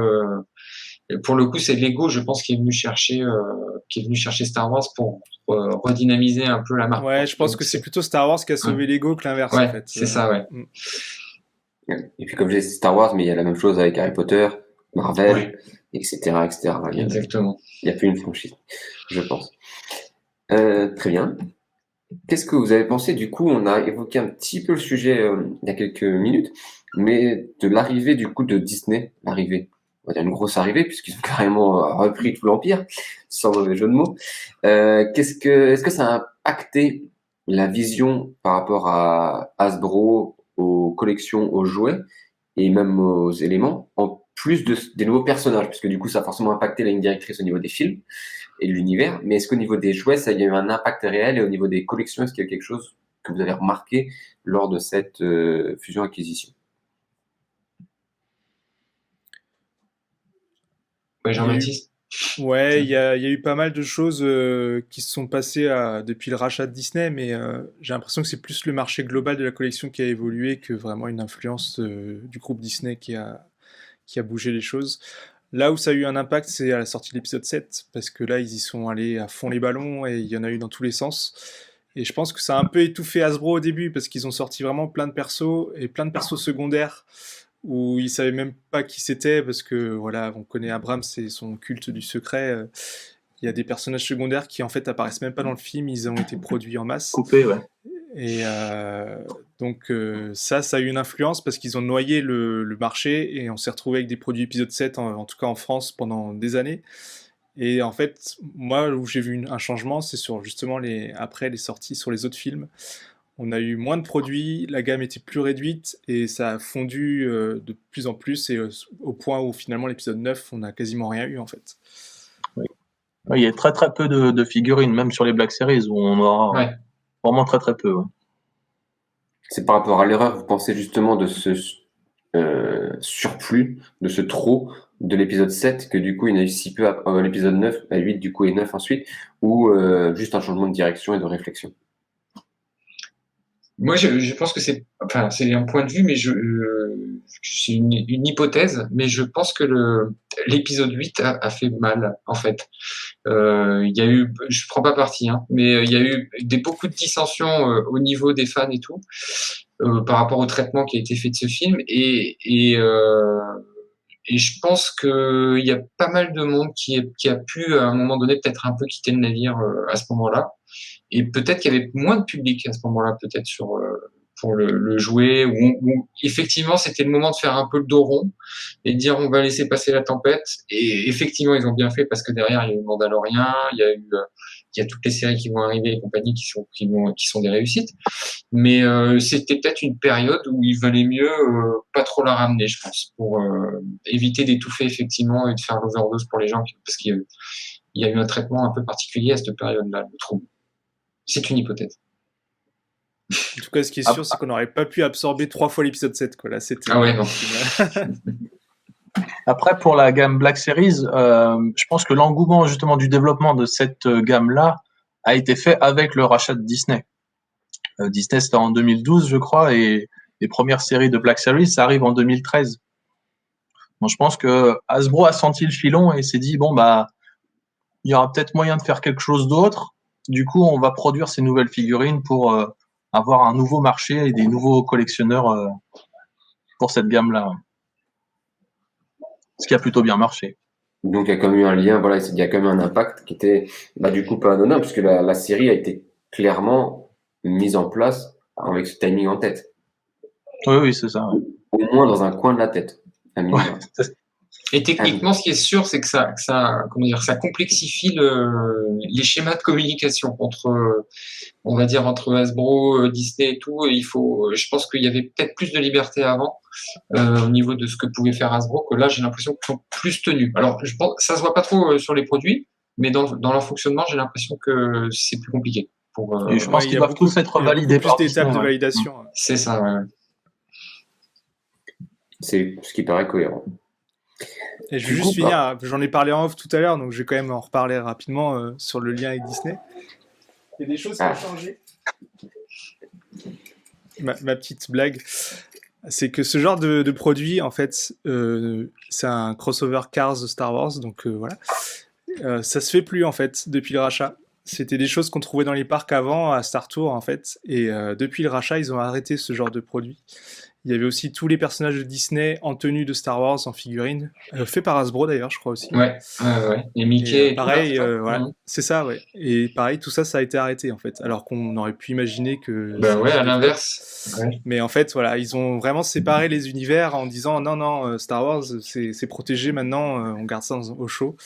pour le coup, c'est Lego, je pense, qui est venu chercher Star Wars pour redynamiser un peu la marque. Ouais, je pense que c'est plutôt Star Wars qui a sauvé Lego que l'inverse, ouais, en fait. C'est ça, ouais. Et puis, comme j'ai dit, Star Wars, mais il y a la même chose avec Harry Potter, Marvel, etc., etc. Exactement. Il n'y a plus une franchise, je pense. Très bien. Qu'est-ce que vous avez pensé? Du coup, on a évoqué un petit peu le sujet il y a quelques minutes, mais de l'arrivée du coup de Disney, on va dire une grosse arrivée puisqu'ils ont carrément repris tout l'empire, sans mauvais jeu de mots. Est-ce que ça a impacté la vision par rapport à Hasbro, aux collections, aux jouets et même aux éléments plus des nouveaux personnages, puisque du coup, ça a forcément impacté la ligne directrice au niveau des films et de l'univers. Mais est-ce qu'au niveau des jouets, ça y a eu un impact réel, et au niveau des collections, est-ce qu'il y a quelque chose que vous avez remarqué lors de cette fusion-acquisition? Ouais, Jean-Baptiste. Ouais, il y a eu pas mal de choses qui se sont passées depuis le rachat de Disney, mais j'ai l'impression que c'est plus le marché global de la collection qui a évolué que vraiment une influence du groupe Disney qui a bougé les choses. Là où ça a eu un impact, c'est à la sortie de l'épisode 7, parce que là, ils y sont allés à fond les ballons et il y en a eu dans tous les sens. Et je pense que ça a un peu étouffé Hasbro au début, parce qu'ils ont sorti vraiment plein de persos et plein de persos secondaires où ils savaient même pas qui c'était, parce que voilà, on connaît Abrams et son culte du secret. Il y a des personnages secondaires qui en fait apparaissent même pas dans le film, ils ont été produits en masse. Coupé, ouais. Et donc ça a eu une influence parce qu'ils ont noyé le marché et on s'est retrouvé avec des produits épisode 7, en tout cas en France, pendant des années. Et en fait, moi, où j'ai vu un changement, c'est sur justement après les sorties sur les autres films. On a eu moins de produits, la gamme était plus réduite et ça a fondu de plus en plus, et au point où finalement l'épisode 9, on n'a quasiment rien eu en fait. Oui. Il y a très très peu de figurines, même sur les Black Series, où on aura vraiment très très peu. Ouais. C'est par rapport à l'erreur, vous pensez justement de ce surplus, de ce trop de l'épisode 7, que du coup il y en a eu si peu à l'épisode 9, à 8 du coup et 9 ensuite, ou juste un changement de direction et de réflexion? Moi, je pense que c'est un point de vue, mais c'est une hypothèse, mais je pense que l'épisode 8 a fait mal, en fait. Il y a eu, je prends pas parti, hein, mais il y a eu beaucoup de dissensions au niveau des fans et tout, par rapport au traitement qui a été fait de ce film, et je pense que il y a pas mal de monde qui a pu à un moment donné peut-être un peu quitter le navire à ce moment-là. Et peut-être qu'il y avait moins de public à ce moment-là, peut-être pour le jouer, où effectivement c'était le moment de faire un peu le dos rond et de dire on va laisser passer la tempête. Et effectivement ils ont bien fait, parce que derrière il y a eu Mandalorian, il y a toutes les séries qui vont arriver et compagnie qui sont des réussites. Mais c'était peut-être une période où il valait mieux pas trop la ramener, je pense, pour éviter d'étouffer effectivement et de faire l'overdose pour les gens, parce qu'il y a eu un traitement un peu particulier à cette période-là, je trouve. C'est une hypothèse. En tout cas, ce qui est sûr, c'est qu'on n'aurait pas pu absorber 3 fois l'épisode 7. Quoi. Là, c'était non. Après, pour la gamme Black Series, je pense que l'engouement justement du développement de cette gamme-là a été fait avec le rachat de Disney. Disney, c'était en 2012, je crois, et les premières séries de Black Series, ça arrive en 2013. Donc, je pense que Hasbro a senti le filon et s'est dit, bon, bah, il y aura peut-être moyen de faire quelque chose d'autre. Du coup, on va produire ces nouvelles figurines pour avoir un nouveau marché et des nouveaux collectionneurs pour cette gamme-là. Ce qui a plutôt bien marché. Donc, il y a quand même eu un lien, voilà, il y a quand même un impact qui était, du coup, pas anodin, puisque la série a été clairement mise en place avec ce timing en tête. Oui, c'est ça. Ouais. Au moins dans un coin de la tête. Ouais. Et techniquement, ce qui est sûr, c'est que ça complexifie les schémas de communication entre Hasbro, Disney et tout. Et je pense qu'il y avait peut-être plus de liberté avant au niveau de ce que pouvait faire Hasbro, que là, j'ai l'impression qu'ils sont plus tenus. Alors, je pense, ça se voit pas trop sur les produits, mais dans leur fonctionnement, j'ai l'impression que c'est plus compliqué. Et je pense qu'ils doivent tous être validés par plus d'étapes de validation. C'est ça. Ouais. C'est ce qui paraît cohérent. Et je vais juste finir, j'en ai parlé en off tout à l'heure, donc je vais quand même en reparler rapidement sur le lien avec Disney. Il y a des choses qui ont changé. Ma petite blague, c'est que ce genre de produit, en fait, c'est un crossover Cars Star Wars, donc voilà. Ça se fait plus, en fait, depuis le rachat. C'était des choses qu'on trouvait dans les parcs avant, à Star Tour, en fait, et depuis le rachat, ils ont arrêté ce genre de produit. Il y avait aussi tous les personnages de Disney en tenue de Star Wars, en figurine, fait par Hasbro d'ailleurs, je crois aussi. Ouais. Et Mickey. Et pareil, voilà, c'est ça, ouais. Et pareil, tout ça, ça a été arrêté en fait, alors qu'on aurait pu imaginer que. À l'inverse. Ouais. Mais en fait, voilà, ils ont vraiment séparé les univers en disant non, Star Wars, c'est protégé maintenant, on garde ça au chaud.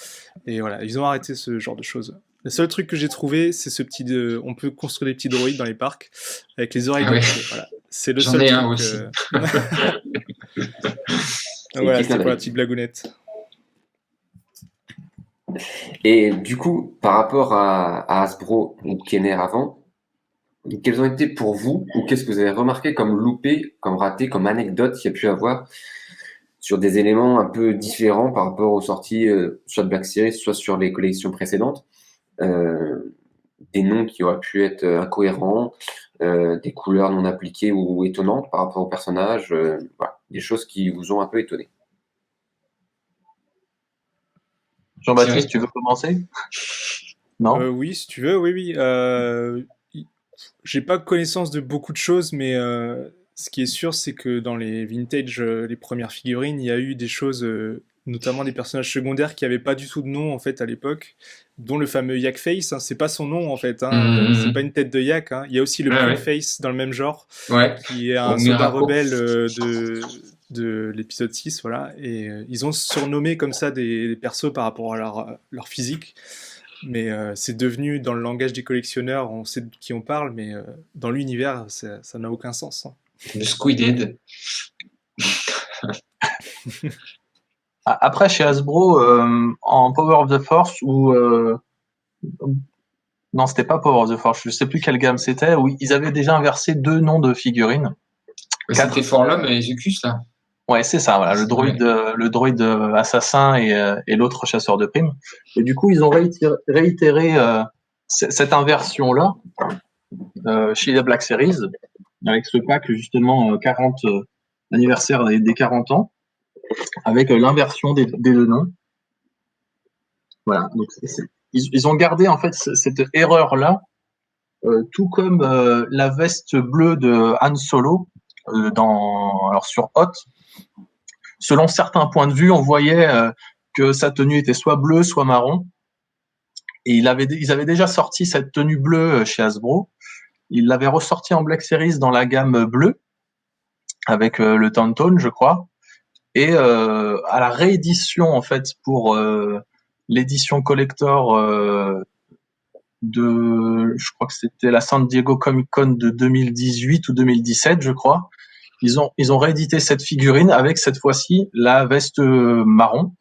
Et voilà, ils ont arrêté ce genre de choses. Le seul truc que j'ai trouvé, c'est ce petit. On peut construire des petits droïdes dans les parcs avec les oreilles. Ouais. Voilà. C'est le J'en seul ai truc. Un aussi. Voilà, c'était pour la petite blagounette. Et du coup, par rapport à Hasbro ou Kenner avant, quels ont été pour vous, ou qu'est-ce que vous avez remarqué comme loupé, comme raté, comme anecdote qu'il y a pu avoir sur des éléments un peu différents par rapport aux sorties, soit de Black Series, soit sur les collections précédentes, des noms qui auraient pu être incohérents, des couleurs non appliquées ou étonnantes par rapport aux personnages, voilà, des choses qui vous ont un peu étonné. Jean-Baptiste, tu veux commencer? Non? Oui, si tu veux, oui. J'ai pas connaissance de beaucoup de choses, mais ce qui est sûr, c'est que dans les vintage, les premières figurines, il y a eu des choses, notamment des personnages secondaires qui avaient pas du tout de nom en fait à l'époque, dont le fameux Yak Face. Hein, c'est pas son nom en fait, hein, c'est pas une tête de Yak. Hein. Il y a aussi le Pink Face dans le même genre, qui est un soldat rebelle de l'épisode 6, voilà. Et ils ont surnommé comme ça des persos par rapport à leur physique. Mais c'est devenu, dans le langage des collectionneurs, on sait de qui on parle, mais dans l'univers, ça n'a aucun sens. Hein. Le Squidhead. Après, chez Hasbro, en Power of the Force, non, c'était pas Power of the Force, je sais plus quelle gamme c'était, où ils avaient déjà inversé 2 noms de figurines. C'était Forlum et Zucus, là. Ouais, c'est ça, voilà, le droïde assassin et l'autre chasseur de primes. Et du coup, ils ont réitéré cette inversion-là chez la Black Series, avec ce pack justement 40 anniversaire des 40 ans, avec l'inversion des 2 noms. Voilà, donc ils ont gardé en fait cette erreur-là, tout comme la veste bleue de Han Solo alors sur Hot. Selon certains points de vue, on voyait que sa tenue était soit bleue, soit marron. Et ils avaient déjà sorti cette tenue bleue chez Hasbro. Ils l'avaient ressortie en Black Series dans la gamme bleue, avec le Tauntaun, je crois. Et à la réédition, en fait, pour l'édition collector je crois que c'était la San Diego Comic Con de 2018 ou 2017, je crois. Ils ont réédité cette figurine avec cette fois-ci la veste marron,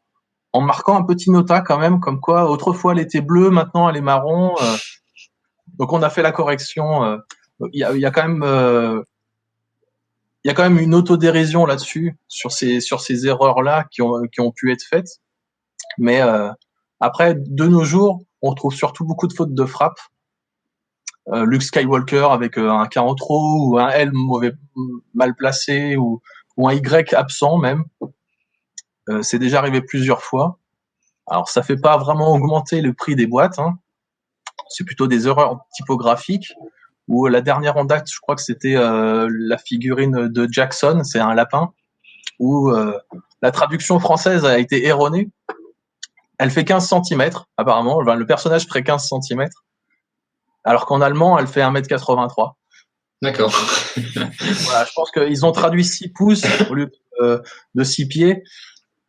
en marquant un petit nota quand même, comme quoi autrefois elle était bleue, maintenant elle est marron. Donc on a fait la correction. Il y a quand même une autodérision là-dessus sur ces erreurs-là qui ont pu être faites. Mais après, de nos jours, on retrouve surtout beaucoup de fautes de frappe. Luke Skywalker avec un K en trop, ou un L mal placé, ou un Y absent même. C'est déjà arrivé plusieurs fois. Alors ça fait pas vraiment augmenter le prix des boîtes, hein. C'est plutôt des erreurs typographiques. Ou la dernière en date, je crois que c'était la figurine de Jackson, c'est un lapin, où la traduction française a été erronée. Elle fait 15 cm, apparemment. Le personnage ferait 15 cm. Alors qu'en allemand, elle fait 1m83. D'accord. Voilà, je pense qu'ils ont traduit 6 pouces au lieu de 6 pieds.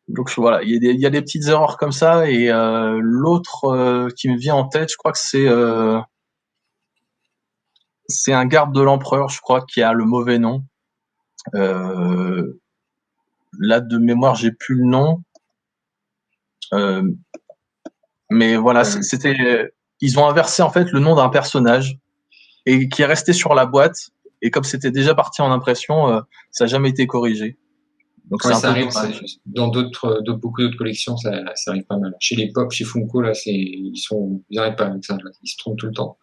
Donc voilà, il y a des petites erreurs comme ça. Et l'autre qui me vient en tête, je crois que c'est un garde de l'empereur, je crois, qui a le mauvais nom. Là, de mémoire, j'ai plus le nom. Mais voilà, ils ont inversé en fait le nom d'un personnage et qui est resté sur la boîte. Et comme c'était déjà parti en impression, ça n'a jamais été corrigé. Donc ouais, ça arrive. Dans beaucoup d'autres collections, ça arrive pas mal. Chez les Pop, chez Funko, là, ils n'arrivent pas avec ça. Là. Ils se trompent tout le temps.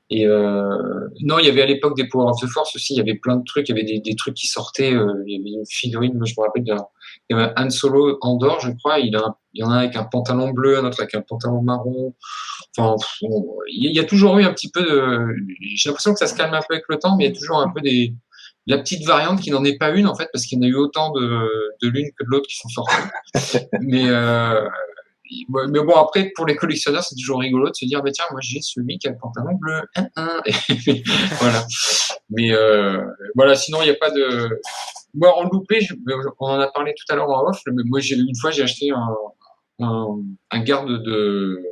Et non, il y avait à l'époque des Power of the Force aussi. Il y avait plein de trucs. Il y avait des trucs qui sortaient. Il y avait une figurine. Moi, je me rappelle il y avait Han Solo Andor, je crois. Il y en a avec un pantalon bleu, un autre avec un pantalon marron. Enfin, il y a toujours eu un petit peu de. J'ai l'impression que ça se calme un peu avec le temps, mais il y a toujours un peu la petite variante qui n'en est pas une en fait, parce qu'il y en a eu autant de l'une que de l'autre qui sont sorties. Mais bon, après, pour les collectionneurs, c'est toujours rigolo de se dire, bah, tiens, moi, j'ai celui qui a le pantalon bleu. Voilà. Mais voilà, sinon, il n'y a pas de. Moi, en loupé, on en a parlé tout à l'heure en off, mais moi, une fois, j'ai acheté un garde de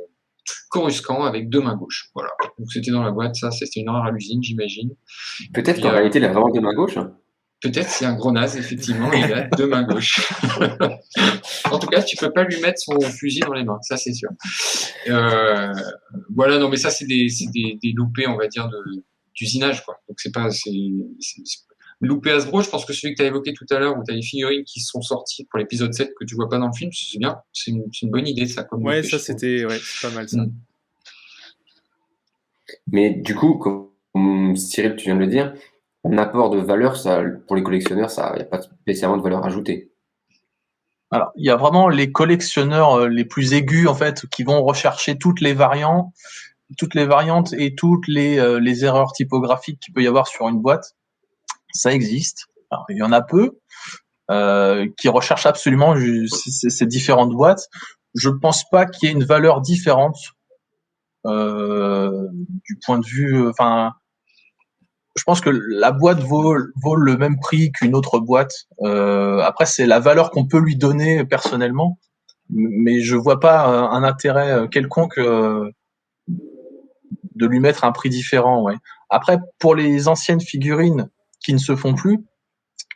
Coruscant avec 2 mains gauches. Voilà. Donc, c'était dans la boîte, ça, c'était une erreur à l'usine, j'imagine. Peut-être qu'en réalité, il a vraiment 2 mains gauches. Peut-être c'est un gros naze, effectivement, il a 2 mains gauches. En tout cas, tu peux pas lui mettre son fusil dans les mains, ça c'est sûr. Voilà, non mais ça c'est des loupés, on va dire, d'usinage, quoi. Donc c'est loupé Hasbro, je pense que celui que tu as évoqué tout à l'heure, où tu as les figurines qui sont sorties pour l'épisode 7 que tu vois pas dans le film, c'est bien, c'est une bonne idée ça. Comme ouais, loupé, ça c'est pas mal ça. Mais du coup, comme Cyril, tu viens de le dire, un apport de valeur, ça, pour les collectionneurs, il n'y a pas spécialement de valeur ajoutée. Alors, il y a vraiment les collectionneurs les plus aigus, en fait, qui vont rechercher toutes les variantes et toutes les erreurs typographiques qu'il peut y avoir sur une boîte. Ça existe. Alors, il y en a peu qui recherchent absolument ces différentes boîtes. Je pense pas qu'il y ait une valeur différente du point de vue. Enfin, je pense que la boîte vaut le même prix qu'une autre boîte. Après, c'est la valeur qu'on peut lui donner personnellement, mais je vois pas un intérêt quelconque de lui mettre un prix différent. Ouais. Après, pour les anciennes figurines qui ne se font plus,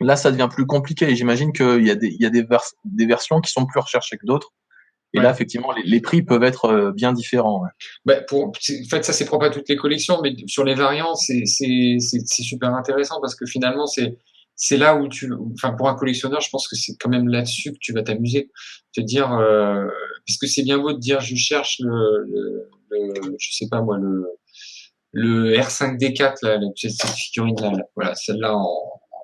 là, ça devient plus compliqué. J'imagine qu'il y a des versions qui sont plus recherchées que d'autres. Et là, effectivement, les prix peuvent être bien différents. Ouais. Bah, en fait, ça c'est propre à toutes les collections, mais sur les variants, c'est super intéressant parce que finalement, c'est là où enfin, pour un collectionneur, je pense que c'est quand même là-dessus que tu vas t'amuser. Te dire, parce que c'est bien beau de dire, je cherche je sais pas moi, le R5D4, là, cette figurine-là, voilà, celle-là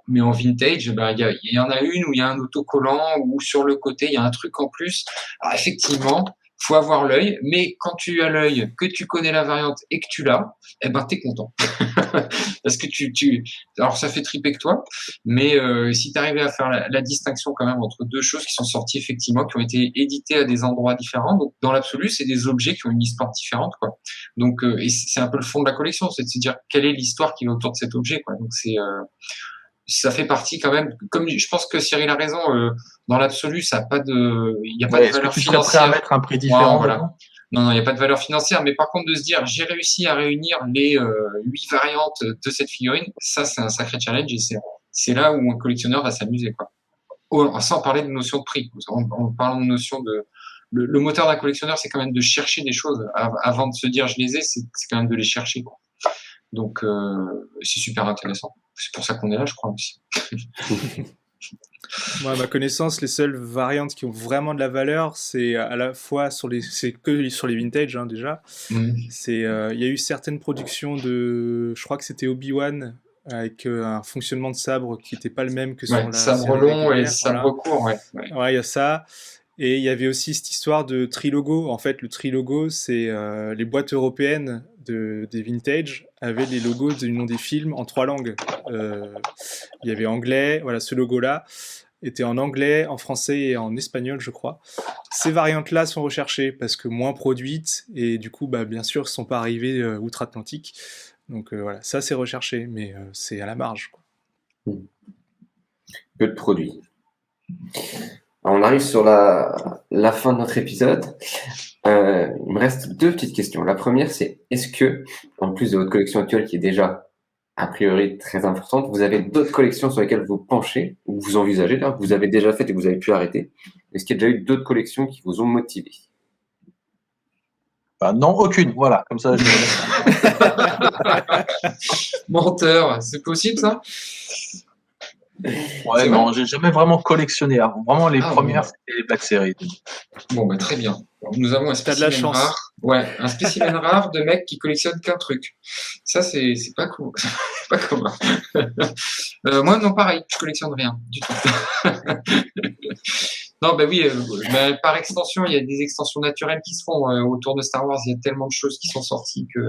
mais en vintage, ben, il y en a une où il y a un autocollant, ou sur le côté, il y a un truc en plus. Alors, effectivement, faut avoir l'œil, mais quand tu as l'œil, que tu connais la variante et que tu l'as, eh ben, t'es content. Parce que alors ça fait triper que toi, mais si tu arrivais à faire la distinction quand même entre deux choses qui sont sorties effectivement, qui ont été éditées à des endroits différents, donc dans l'absolu, c'est des objets qui ont une histoire différente, quoi. Donc, et c'est un peu le fond de la collection, c'est de se dire quelle est l'histoire qui est autour de cet objet, quoi. Donc ça fait partie quand même, comme je pense que Cyril a raison, dans l'absolu, ça a pas il n'y a pas de valeur financière. Est-ce que tu serais prêt à mettre un prix différent voilà. Non, il n'y a pas de valeur financière, mais par contre de se dire j'ai réussi à réunir les 8 variantes de cette figurine, ça c'est un sacré challenge et c'est là où un collectionneur va s'amuser, quoi. Sans parler de notion de prix. En parlant de notion de le moteur d'un collectionneur, c'est quand même de chercher des choses avant de se dire je les ai, c'est quand même de les chercher, quoi. Donc c'est super intéressant. C'est pour ça qu'on est là, je crois aussi. Moi, à ma connaissance, les seules variantes qui ont vraiment de la valeur, c'est à la fois c'est que sur les vintage, hein, déjà. Il y a eu certaines productions je crois que c'était Obi-Wan, avec un fonctionnement de sabre qui n'était pas le même que sur la sabre long et sabre court, ouais. Ouais, il y a ça. Et il y avait aussi cette histoire de trilogo. En fait, le trilogo, c'est les boîtes européennes des vintage avaient les logos du nom des films en 3 langues. Il y avait anglais, voilà, ce logo-là était en anglais, en français et en espagnol, je crois. Ces variantes-là sont recherchées parce que moins produites et du coup, bien sûr, ne sont pas arrivées outre-Atlantique. Donc voilà, ça c'est recherché, mais c'est à la marge, quoi. Peu de produits. Alors, on arrive sur la fin de notre épisode. Il me reste 2 petites questions. La première, c'est est-ce que, en plus de votre collection actuelle qui est déjà a priori très importante, vous avez d'autres collections sur lesquelles vous penchez, ou vous envisagez, que vous avez déjà faites et que vous avez pu arrêter? Est-ce qu'il y a déjà eu d'autres collections qui vous ont motivé? Non, aucune. Voilà, comme ça. Menteur, c'est possible ça? Ouais, non, j'ai jamais vraiment collectionné. Vraiment, les premières, c'était les Black Series. Bon, très bien. Alors, nous avons un spécimen rare. Ouais, un spécimen rare de mec qui collectionne qu'un truc. Ça, c'est pas cool. C'est pas commun. Moi, non, pareil, je collectionne rien du tout. Non, oui, par extension, il y a des extensions naturelles qui se font autour de Star Wars. Il y a tellement de choses qui sont sorties que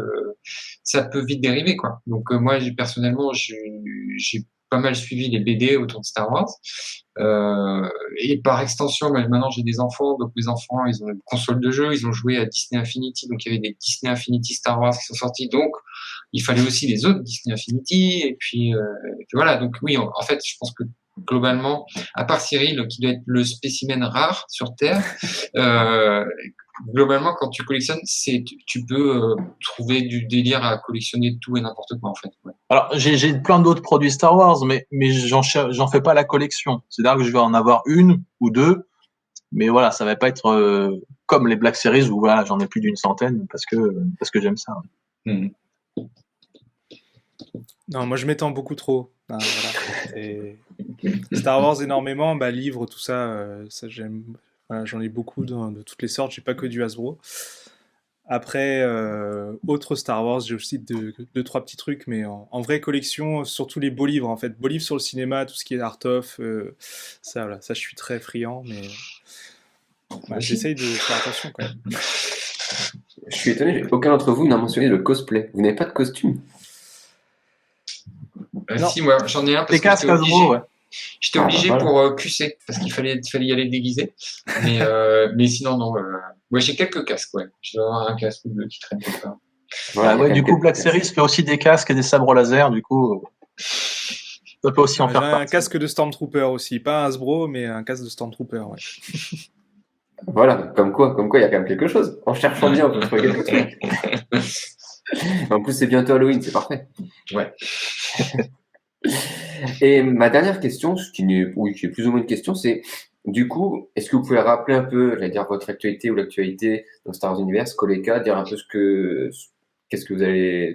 ça peut vite dériver, quoi. Donc moi, personnellement, j'ai pas mal suivi les BD autour de Star Wars. Et par extension, maintenant j'ai des enfants, donc mes enfants, ils ont une console de jeu, ils ont joué à Disney Infinity, donc il y avait des Disney Infinity Star Wars qui sont sortis, donc il fallait aussi les autres Disney Infinity, et puis voilà. Donc oui, en fait, je pense que globalement, à part Cyril, qui doit être le spécimen rare sur Terre, globalement, quand tu collectionnes, tu peux trouver du délire à collectionner tout et n'importe quoi, en fait. Ouais. Alors, j'ai plein d'autres produits Star Wars, mais j'en fais pas la collection. C'est-à-dire que je vais en avoir une ou deux, mais voilà, ça va pas être comme les Black Series où voilà, j'en ai plus d'une centaine parce que j'aime ça. Mmh. Non, moi je m'étends beaucoup trop. Ah, voilà. Star Wars énormément, livres, tout ça, ça j'aime. Voilà, j'en ai beaucoup de toutes les sortes, j'ai pas que du Hasbro. Après, autre Star Wars, j'ai aussi deux, trois petits trucs, mais en vraie collection, surtout les beaux livres, en fait. Beaux livres sur le cinéma, tout ce qui est art of, ça, voilà, ça je suis très friand, mais j'essaye de faire attention quand même. Je suis étonné, aucun d'entre vous n'a mentionné le cosplay. Vous n'avez pas de costume? Si, moi j'en ai un parce les casques Hasbro, ouais. J'étais obligé pour QC parce qu'il fallait y aller déguisé. Mais sinon, non. Ouais, j'ai quelques casques, ouais. Je dois avoir un casque ou deux qui traînent quelque part. Voilà, ouais, du coup, Black Series fait aussi des casques et des sabres laser, du coup. Ça peut aussi en faire partie. Un casque de Stormtrooper aussi. Pas un Hasbro, mais un casque de Stormtrooper, ouais. Voilà, comme quoi, il y a quand même quelque chose. En cherchant bien, on peut trouver quelque chose. En plus, c'est bientôt Halloween, c'est parfait. Ouais. Et ma dernière question, qui est plus ou moins une question, c'est du coup, est-ce que vous pouvez rappeler un peu, j'allais dire votre actualité ou l'actualité dans Star Wars Universe, Koleka, dire un peu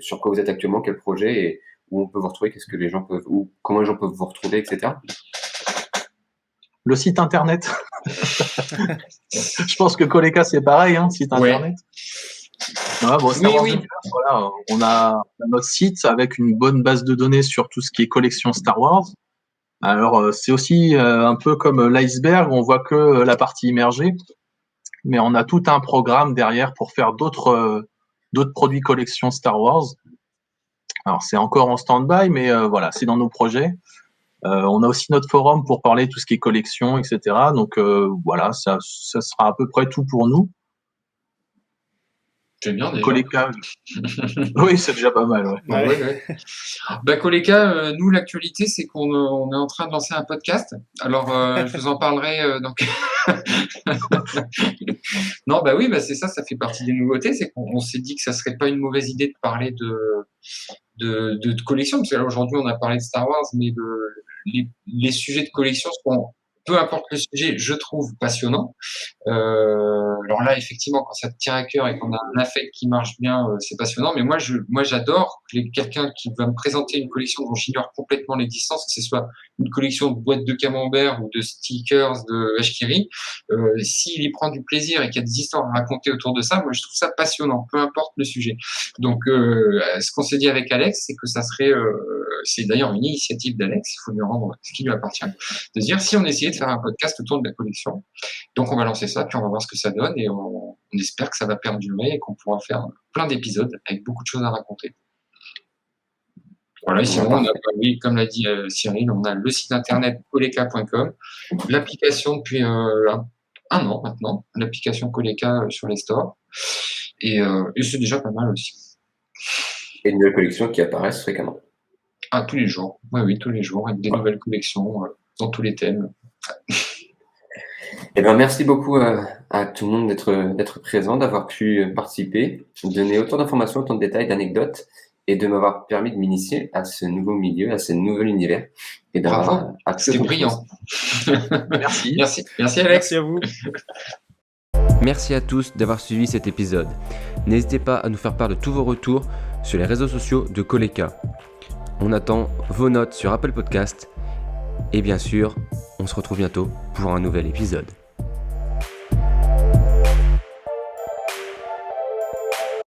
sur quoi vous êtes actuellement, quel projet et où on peut vous retrouver, comment les gens peuvent vous retrouver, etc. Le site internet. Je pense que Koleka c'est pareil, site internet. Ouais, bon, Star Wars Universe, voilà, on a notre site avec une bonne base de données sur tout ce qui est collection Star Wars. Alors c'est aussi un peu comme l'iceberg, on voit que la partie immergée, mais on a tout un programme derrière pour faire d'autres produits collection Star Wars. Alors c'est encore en stand-by, mais voilà, c'est dans nos projets. On a aussi notre forum pour parler de tout ce qui est collection, etc. Donc voilà, ça sera à peu près tout pour nous. C'est bien déjà. Koleka. Oui, c'est déjà pas mal. Ouais. Ouais. Koleka, nous l'actualité c'est qu'on est en train de lancer un podcast. Alors je vous en parlerai donc. Non, oui, c'est ça fait partie des nouveautés, c'est qu'on s'est dit que ça serait pas une mauvaise idée de parler de collection, parce que là aujourd'hui on a parlé de Star Wars, mais les sujets de collection seront, peu importe le sujet, je trouve passionnant. Alors là, effectivement, quand ça te tient à cœur et qu'on a un affect qui marche bien, c'est passionnant. Mais moi, j'adore quelqu'un qui va me présenter une collection dont j'ignore complètement l'existence, que ce soit une collection de boîtes de camembert ou de stickers de Ashkiri. S'il y prend du plaisir et qu'il y a des histoires à raconter autour de ça, moi, je trouve ça passionnant, peu importe le sujet. Donc, ce qu'on s'est dit avec Alex, c'est que ça serait, c'est d'ailleurs une initiative d'Alex, il faut lui rendre ce qui lui appartient, de dire si on essayait de faire un podcast autour de la collection. Donc on va lancer ça, puis on va voir ce que ça donne, et on espère que ça va perdurer et qu'on pourra faire plein d'épisodes avec beaucoup de choses à raconter. Voilà, et sinon, on a, comme l'a dit Cyril, on a le site internet koleka.com, l'application depuis un an maintenant, l'application Koleka sur les stores, et c'est déjà pas mal aussi. Et une nouvelle collection qui apparaissent fréquemment. Ah, tous les jours. Oui, tous les jours, avec des nouvelles collections dans tous les thèmes. Merci beaucoup à tout le monde d'être présent, d'avoir pu participer, de donner autant d'informations, autant de détails, d'anecdotes, et de m'avoir permis de m'initier à ce nouveau milieu, à ce nouvel univers. Et bravo, c'était brillant. Merci. Merci Alex. Merci à vous. Merci à tous d'avoir suivi cet épisode. N'hésitez pas à nous faire part de tous vos retours sur les réseaux sociaux de Koleka. On attend vos notes sur Apple Podcast. Et bien sûr, on se retrouve bientôt pour un nouvel épisode.